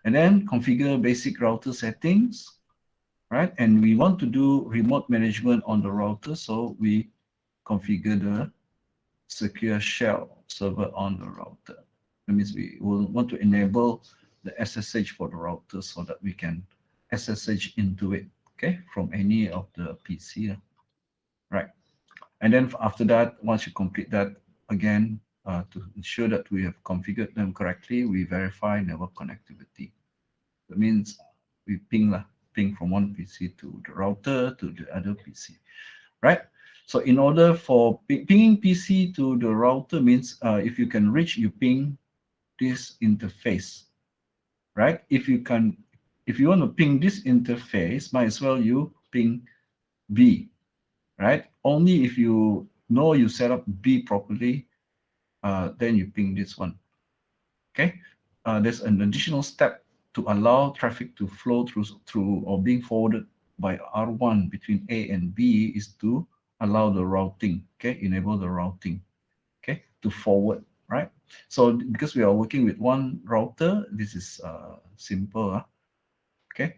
And then configure basic router settings, right? And we want to do remote management on the router, so we configure the secure shell server on the router. That means we will want to enable the SSH for the router so that we can SSH into it, okay, from any of the PC, right? And then after that, once you complete that, again, to ensure that we have configured them correctly, we verify network connectivity. That means we ping from one PC to the router to the other PC, right? So in order for pinging PC to the router means if you can reach, you ping this interface, right? If you want to ping this interface, might as well you ping B, right? Only if you know you set up B properly, then you ping this one, okay? There's an additional step to allow traffic to flow through or being forwarded by R1 between A and B is to allow the routing, okay? Enable the routing, okay? To forward, right? So because we are working with one router, this is simple, okay?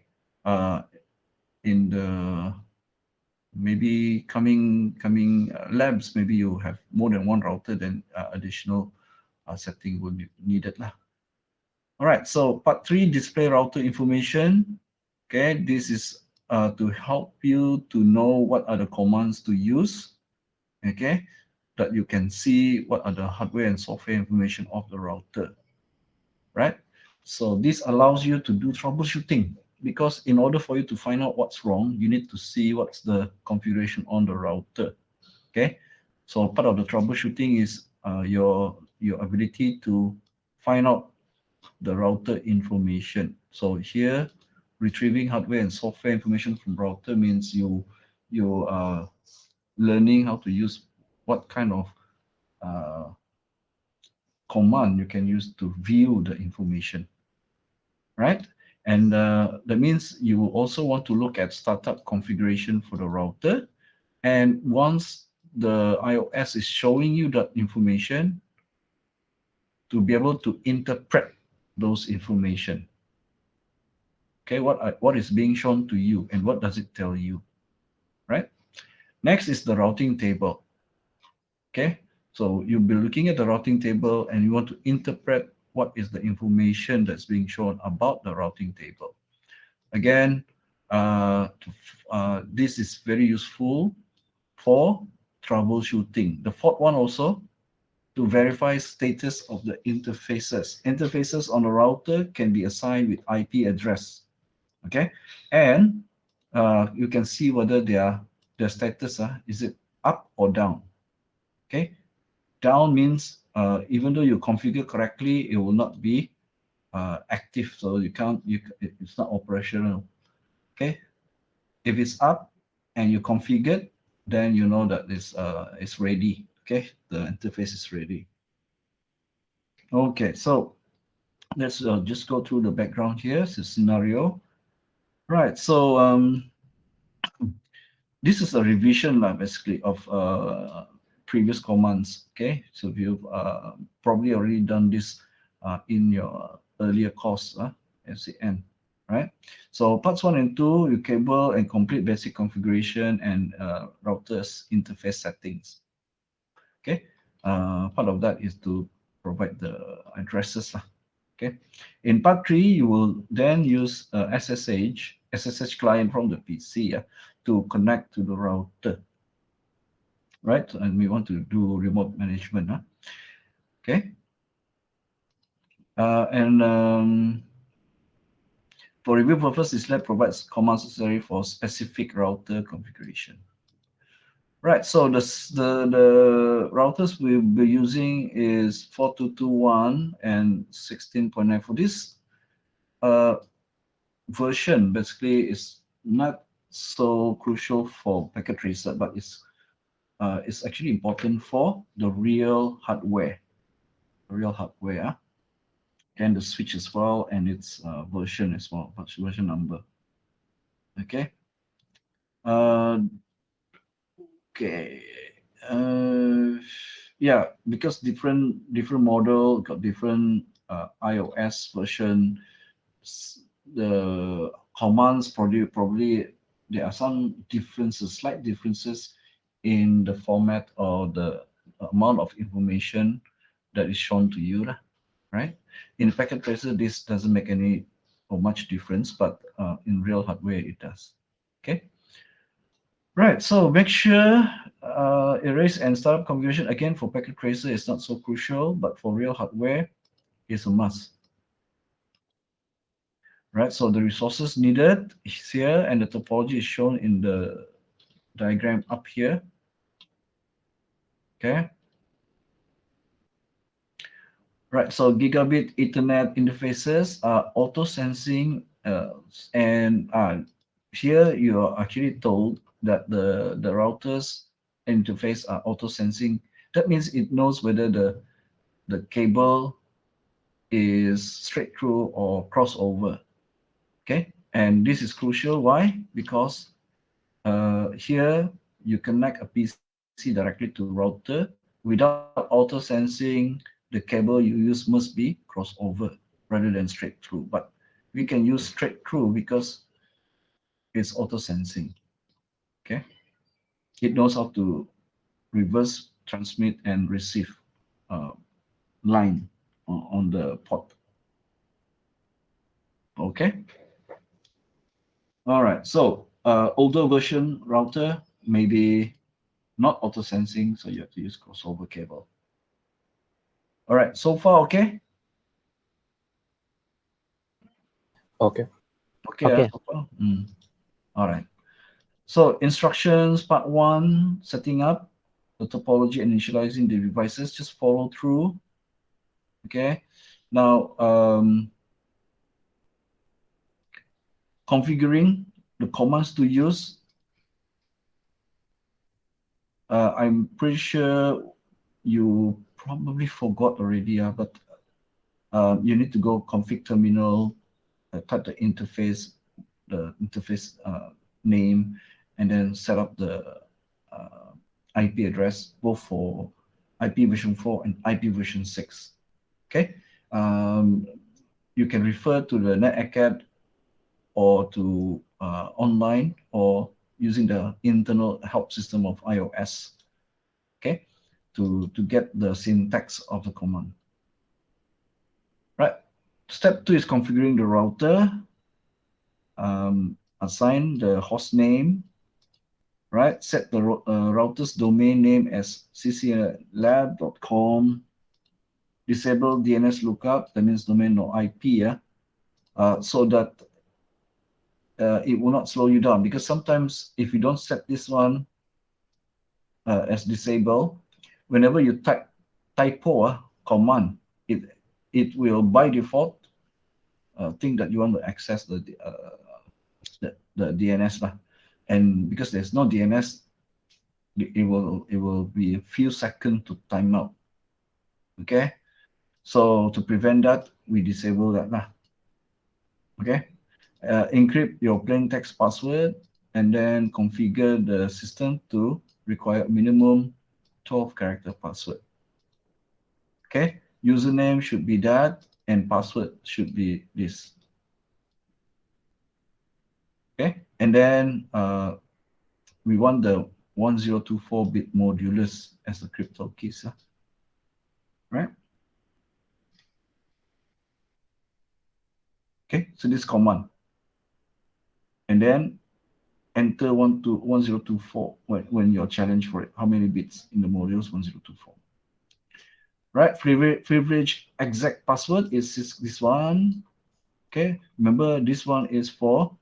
In the maybe coming labs, maybe you have more than one router, then additional setting will be needed lah. All right, so part 3, display router information. Okay, this is to help you to know what are the commands to use, okay, that you can see what are the hardware and software information of the router, right? So this allows you to do troubleshooting, because in order for you to find out what's wrong, you need to see what's the configuration on the router, okay? So part of the troubleshooting is your ability to find out the router information. So here, retrieving hardware and software information from router means you are learning how to use what kind of command you can use to view the information, right? And that means you will also want to look at startup configuration for the router. And once the iOS is showing you that information, to be able to interpret those information. Okay, what is being shown to you and what does it tell you, right? Next is the routing table. Okay, so you'll be looking at the routing table and you want to interpret what is the information that's being shown about the routing table. Again, this is very useful for troubleshooting. The fourth one also, to verify status of the interfaces. Interfaces on the router can be assigned with IP address. Okay, and you can see whether their status is it up or down. Okay, down means even though you configure correctly, it will not be active, so it's not operational. Okay, if it's up and you configured, then you know that it's ready. Okay, the interface is ready. Okay, so let's just go through the background here. It's a scenario. Right, so this is a revision basically of previous commands. Okay, so you've probably already done this in your earlier course, SCN, right? So parts 1 and 2, you cable and complete basic configuration and routers interface settings. Okay, part of that is to provide the addresses. Okay, in part 3, you will then use SSH client from the PC to connect to the router, right? And we want to do remote management. Okay, and for review purposes, Slack provides commands necessary for specific router configuration. Right, so the routers we'll be using is 4221 and 16.9. For this version, basically, is not so crucial for packet tracer, but it's actually important for the real hardware, and the switch as well, and its version as well, version number. Okay. Okay. Yeah, because different model got different iOS version. The commands probably there are some differences, slight differences in the format or the amount of information that is shown to you, right? In Packet Tracer, this doesn't make any or much difference, but in real hardware it does. Okay. Right, so make sure erase and startup configuration again for Packet Tracer is not so crucial, but for real hardware, it's a must. Right, so the resources needed is here, and the topology is shown in the diagram up here. Okay. Right, so gigabit Ethernet interfaces are auto sensing, and here you are actually told that the routers interface are auto sensing. That means it knows whether the cable is straight through or crossover. Okay, and this is crucial. Why? Because here you connect a PC directly to router without auto sensing. The cable you use must be crossover rather than straight through. But we can use straight through because it's auto sensing. Okay, it knows how to reverse transmit and receive line on the port. Okay. All right. So older version router maybe not auto sensing, so you have to use crossover cable. All right. So far, okay. Okay. Okay. Okay. So far. All right. So instructions part 1, setting up the topology and initializing the devices. Just follow through. Okay. Now configuring the commands to use. I'm pretty sure you probably forgot already, but you need to go config terminal, type the interface name, and then set up the IP address both for IP version 4 and IP version 6. Okay, you can refer to the NetAcad or to online or using the internal help system of iOS. Okay, to get the syntax of the command. Right. Step 2 is configuring the router. Assign the host name. Right. Set the router's domain name as cclab.com. Disable DNS lookup. That means domain no IP. Yeah. So that it will not slow you down, because sometimes if you don't set this one as disable, whenever you typo command, it will by default think that you want to access the DNS lah. And because there's no DNS, it will be a few seconds to time out. Okay, so to prevent that, we disable that lah. Okay, encrypt your plain text password and then configure the system to require minimum 12 character password. Okay, username should be that and password should be this. Okay, and then we want the 1024-bit modulus as the crypto keys, right? Okay, so this command, and then enter 1024 when you're challenged for it. How many bits in the modules 1024? Right, privilege exact password is this one. Okay, remember this one is for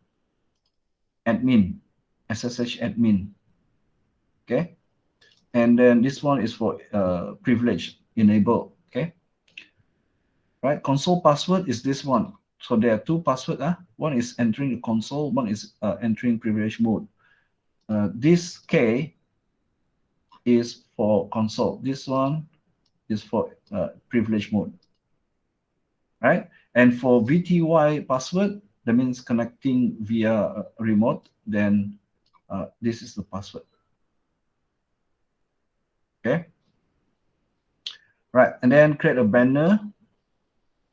admin, SSH admin. Okay, and then this one is for privilege enable. Okay, right, console password is this one. So there are two passwords. One is entering the console, one is entering privilege mode. This K is for console. This one is for privilege mode. Right? And for VTY password, that means connecting via remote, then this is the password. Okay. Right, and then create a banner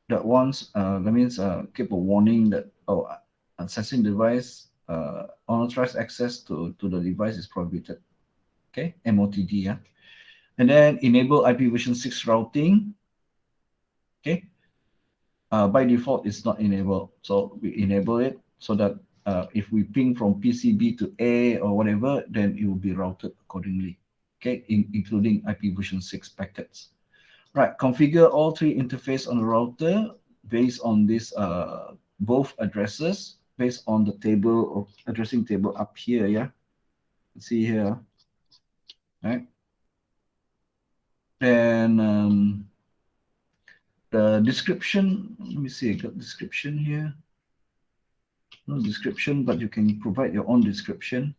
that wants, that means keep a warning that, oh, accessing device, unauthorized access to the device is prohibited. Okay, MOTD, yeah. And then enable IPv6 routing. Okay, by default it's not enabled, so we enable it so that if we ping from PCB to A or whatever, then it will be routed accordingly. Okay, including IPv6 packets. Right, configure all three interfaces on the router based on this both addresses based on the table of addressing table up here. Yeah, see here, right? Then the description. Let me see. I got description here. No description, but you can provide your own description.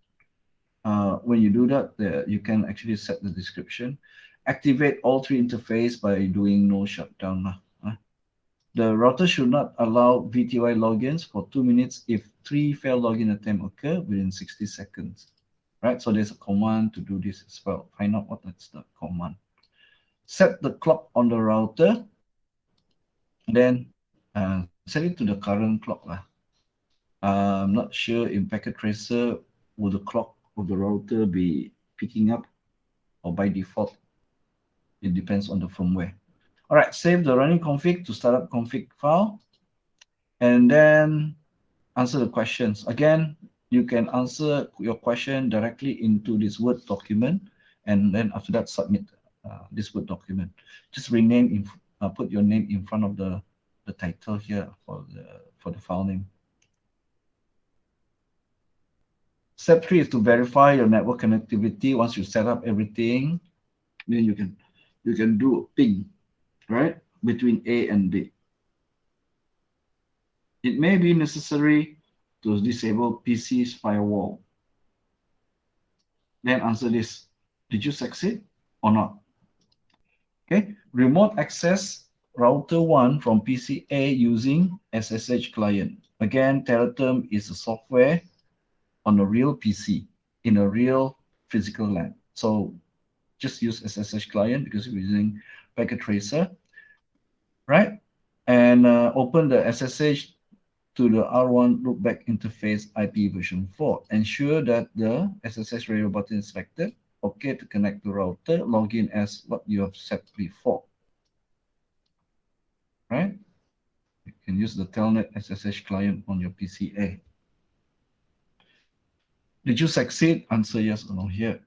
When you do that, you can actually set the description. Activate all three interface by doing no shutdown. The router should not allow VTY logins for 2 minutes if 3 failed login attempts occur within 60 seconds. Right, so there's a command to do this as well. Find out what that's the command. Set the clock on the router, then set it to the current clock. I'm not sure in Packet Tracer will the clock of the router be picking up, or by default it depends on the firmware. All right, save the running config to startup config file, and then answer the questions. Again, you can answer your question directly into this Word document, and then after that submit this Word document. Just rename, put your name in front of the title here for the file name. Step 3 is to verify your network connectivity. Once you set up everything, then you can do a ping, right, between A and B. It may be necessary to disable PC's firewall. Then answer this: did you succeed or not? Okay, remote access router 1 from PC A using SSH client. Again, Teraterm is a software on a real PC in a real physical LAN. So just use SSH client because we're using Packet Tracer, right? And open the SSH to the R1 loopback interface IP version 4. Ensure that the SSH radio button is selected. OK to connect to router. Login as what you have set before. Right? You can use the Telnet SSH client on your PCA. Did you succeed? Answer yes or no here.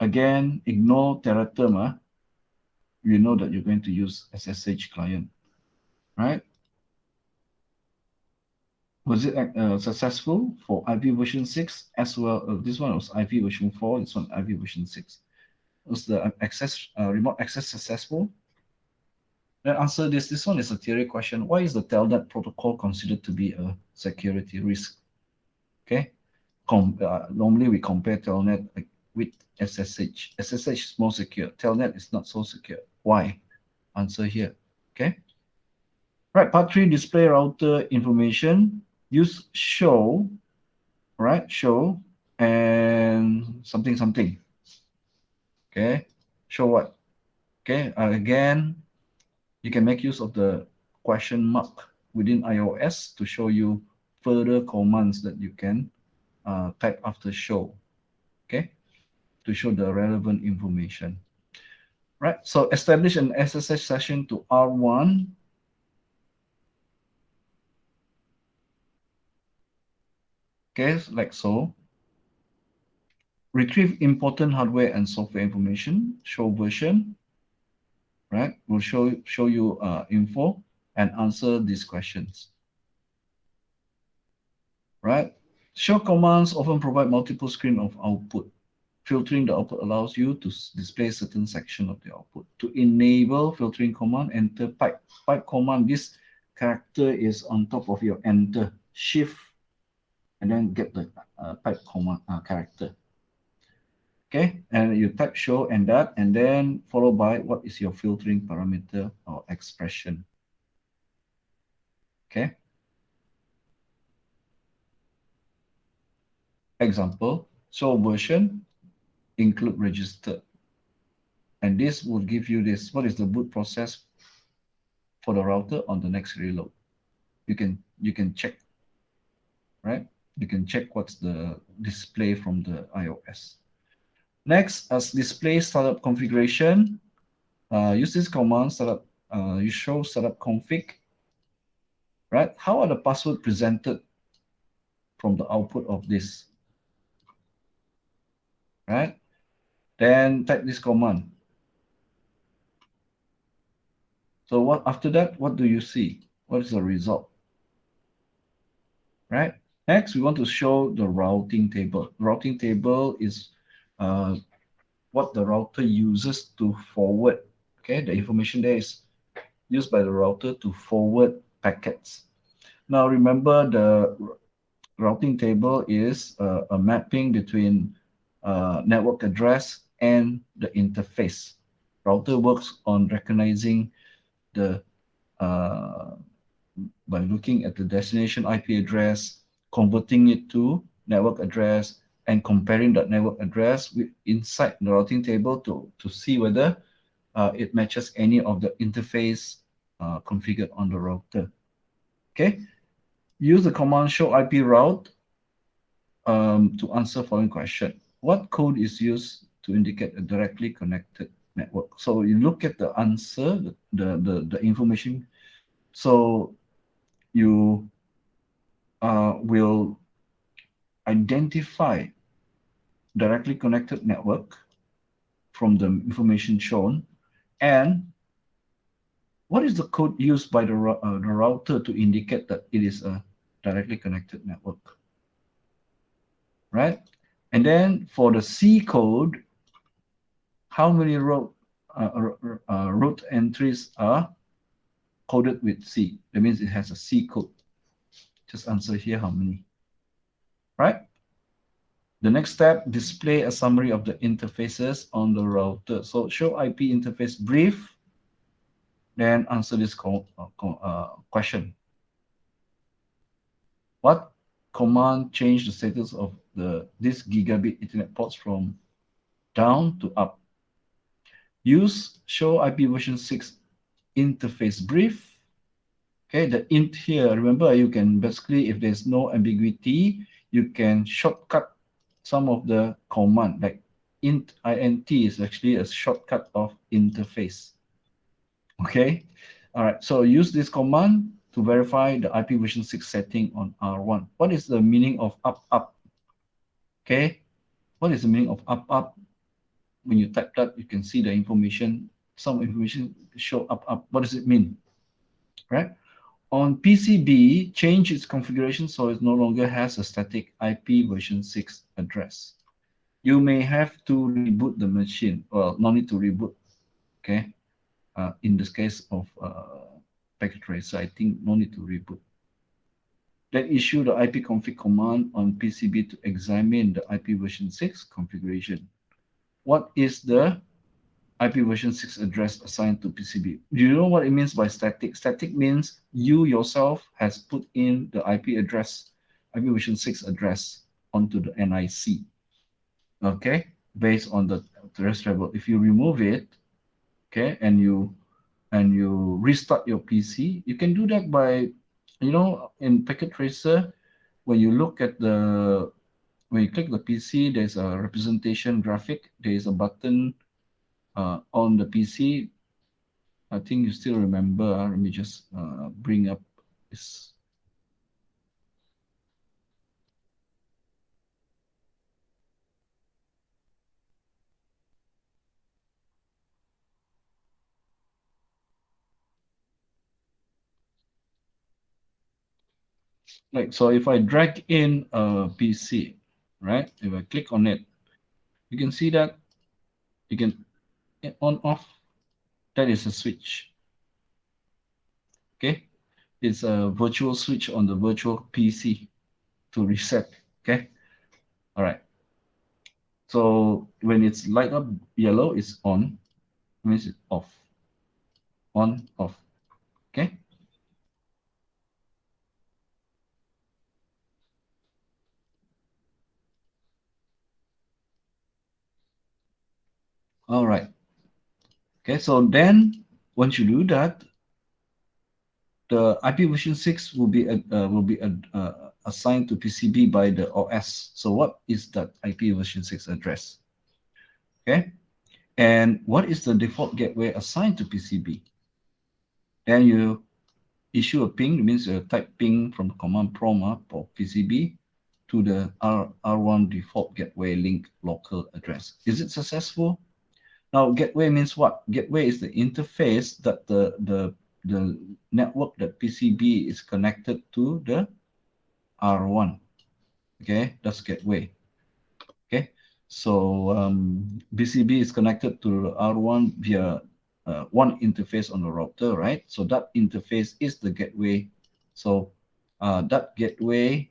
Again, ignore Teraterm. You know that you're going to use SSH client, right? Was it successful for IP version 6 as well? This one was IP version 4, this one IP version 6. Was the remote access successful? Then answer this. This one is a theory question. Why is the Telnet protocol considered to be a security risk? Okay. Normally we compare Telnet with SSH. SSH is more secure. Telnet is not so secure. Why? Answer here. Okay. Right. Part 3, display router information. Use show. Right. Show and something. Okay. Show what? Okay. Again, you can make use of the question mark within iOS to show you further commands that you can type after show, okay, to show the relevant information. Right, so establish an SSH session to R1. Okay, like so. Retrieve important hardware and software information, show version, right, will show you info and answer these questions. Right, show commands often provide multiple screen of output. Filtering the output allows you to display certain section of the output. To enable filtering command, enter pipe. Pipe command, this character is on top of your enter, shift, and then get the pipe command character. Okay, and you type show and that, and then followed by what is your filtering parameter or expression. Okay. Example, show version, include register. And this will give you this. What is the boot process for the router on the next reload? You can check, right? You can check what's the display from the iOS. Next, as display startup configuration, use this command startup. You show startup config, right? How are the password presented from the output of this, right? Then type this command. So what after that? What do you see? What is the result? Right? Next, we want to show the routing table. Routing table is what the router uses to forward. Okay, the information there is used by the router to forward packets. Now remember, the routing table is a mapping between network address and the interface. Router works on recognizing the by looking at the destination IP address, converting it to network address, and comparing that network address with inside the routing table to see whether it matches any of the interface configured on the router. Okay, use the command show IP route to answer following question. What code is used to indicate a directly connected network? So you look at the answer, the information. So you will identify directly connected network from the information shown, and what is the code used by the router to indicate that it is a directly connected network, right? And then for the C code, how many route entries are coded with C? That means it has a C code. Just answer here how many, right? The next step, display a summary of the interfaces on the router. So show IP interface brief, then answer this question. What command changed the status of this gigabit Ethernet ports from down to up? Use show IP version 6 interface brief. Okay, the int here, remember, you can basically, if there's no ambiguity, you can shortcut some of the command, like int is actually a shortcut of interface. Okay, all right, so use this command to verify the IP version 6 setting on R1. What is the meaning of up? Okay, what is the meaning of up? When you type that, you can see the information, some information show up. What does it mean, right? On PCB, change its configuration so it no longer has a static IP version 6 address. You may have to reboot the machine. Well, no need to reboot, okay? In this case of packet tracer, I think no need to reboot. Then issue the ipconfig command on PCB to examine the IP version 6 configuration. What is the IP version 6 address assigned to PCB? Do you know what it means by static? Static means you yourself has put in the IP address, IP version 6 address onto the NIC, okay, based on the terrestrial. If you remove it, okay, and you restart your PC, you can do that by, in Packet Tracer, when you look at when you click the PC, there's a representation graphic. There is a button on the PC. I think you still remember. Let me just bring up this. Like, so if I drag in a PC, right? If I click on it, you can see that you can on off. That is a switch. Okay, it's a virtual switch on the virtual PC to reset. Okay, all right. So when it's light up yellow, it's on. Means it's off. On, off. Okay. All right. Okay, so then once you do that, the IP version 6 will be assigned to PCB by the OS. So what is that IP version 6 address? Okay, and what is the default gateway assigned to PCB? Then you issue a ping, it means you type ping from the command prompt for PCB to the R1 default gateway link local address. Is it successful? Now, gateway means what? Gateway is the interface that the network that PCB is connected to the R1. Okay, that's gateway. Okay, so PCB is connected to R1 via one interface on the router, right? So that interface is the gateway. So that gateway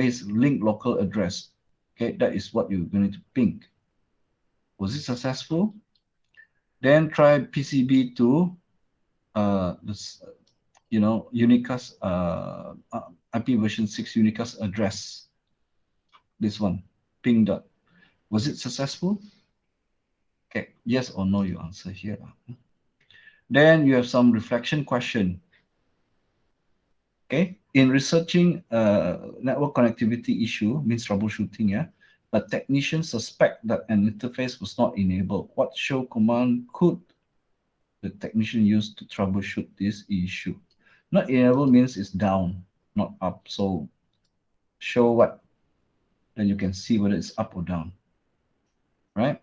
is link local address. Okay, that is what you're going to ping. Was it successful? Then try PCB to unicast IP version 6 unicast address. This one, ping dot. Was it successful? Okay, yes or no, you answer here. Then you have some reflection question. Okay, in researching network connectivity issue, means troubleshooting, yeah, a technician suspect that an interface was not enabled. What show command could the technician use to troubleshoot this issue? Not enable means it's down, not up. So show what? Then you can see whether it's up or down, right?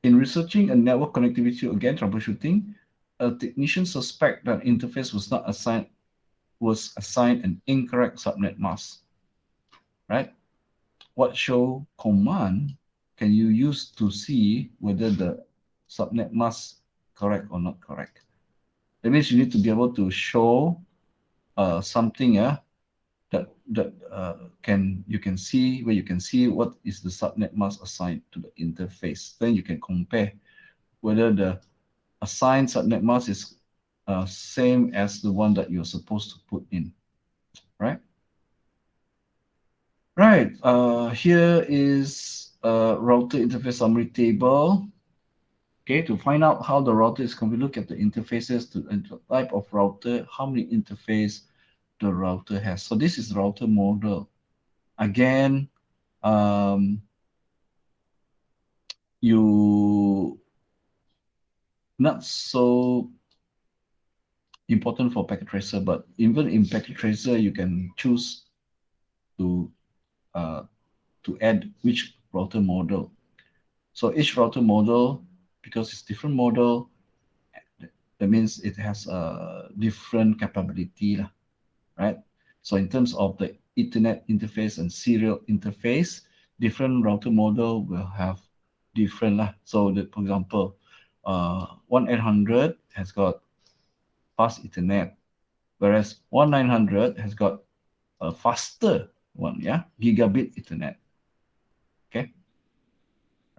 In researching a network connectivity, again, troubleshooting, a technician suspect that interface was assigned an incorrect subnet mask, right? What show command can you use to see whether the subnet mask correct or not correct? That means you need to be able to show something that you can see what is the subnet mask assigned to the interface. Then you can compare whether the assigned subnet mask is same as the one that you're supposed to put in, right? Right. Here is a router interface summary table. Okay, to find out how the router is configured, look at the interfaces to the type of router, how many interface the router has. So this is the router model. Again, you not so important for packet tracer, but even in packet tracer, you can choose to add which router model. So each router model, because it's different model, that means it has a different capability, right? So in terms of the Ethernet interface and serial interface, different router model will have different. So that, for example, 1-800 has got fast Ethernet, whereas 1-900 has got a faster one, yeah, gigabit Ethernet. Okay,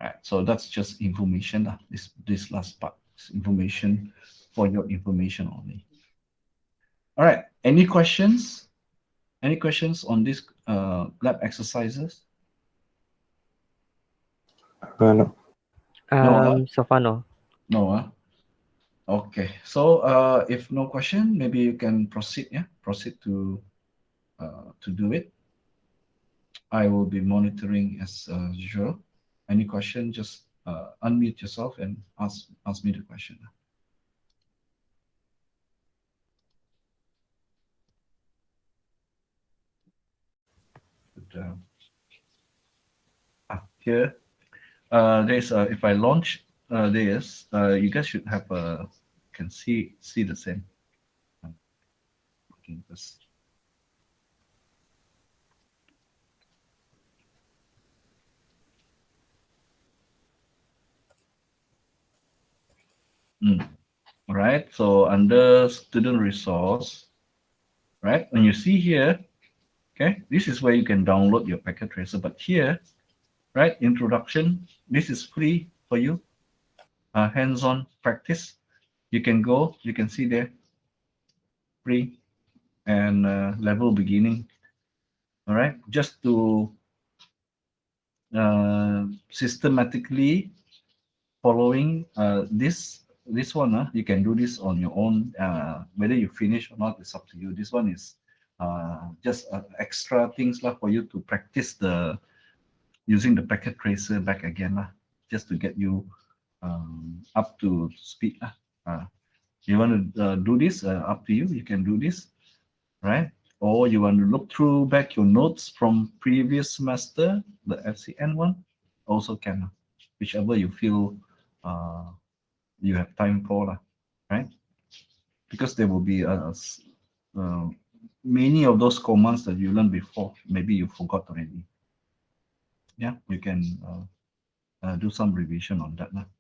right. So that's just information. This last part is information for your information only. All right. Any questions? Any questions on this lab exercises? No. So far, no. No. Okay. So if no question, maybe you can proceed. Yeah, proceed to do it. I will be monitoring as usual. Any question, just unmute yourself and ask me the question. But, here, there's if I launch this, you guys should have can see the same. Okay, this. All right, so under student resource, right, when you see here, okay, this is where you can download your packet tracer, but here, right, introduction, this is free for you, hands-on practice. You can go, you can see there, free, and level beginning. All right, just to systematically following this one. You can do this on your own. Whether you finish or not, it's up to you. This one is just extra things lah for you to practice the using the packet tracer back again lah, just to get you up to speed lah. You want to do this? Up to you. You can do this, right? Or you want to look through back your notes from previous semester, the FCN one, also can, whichever you feel you have time for lah, right? Because there will be many of those commands that you learned before, maybe you forgot already. Yeah, you can do some revision on that lah.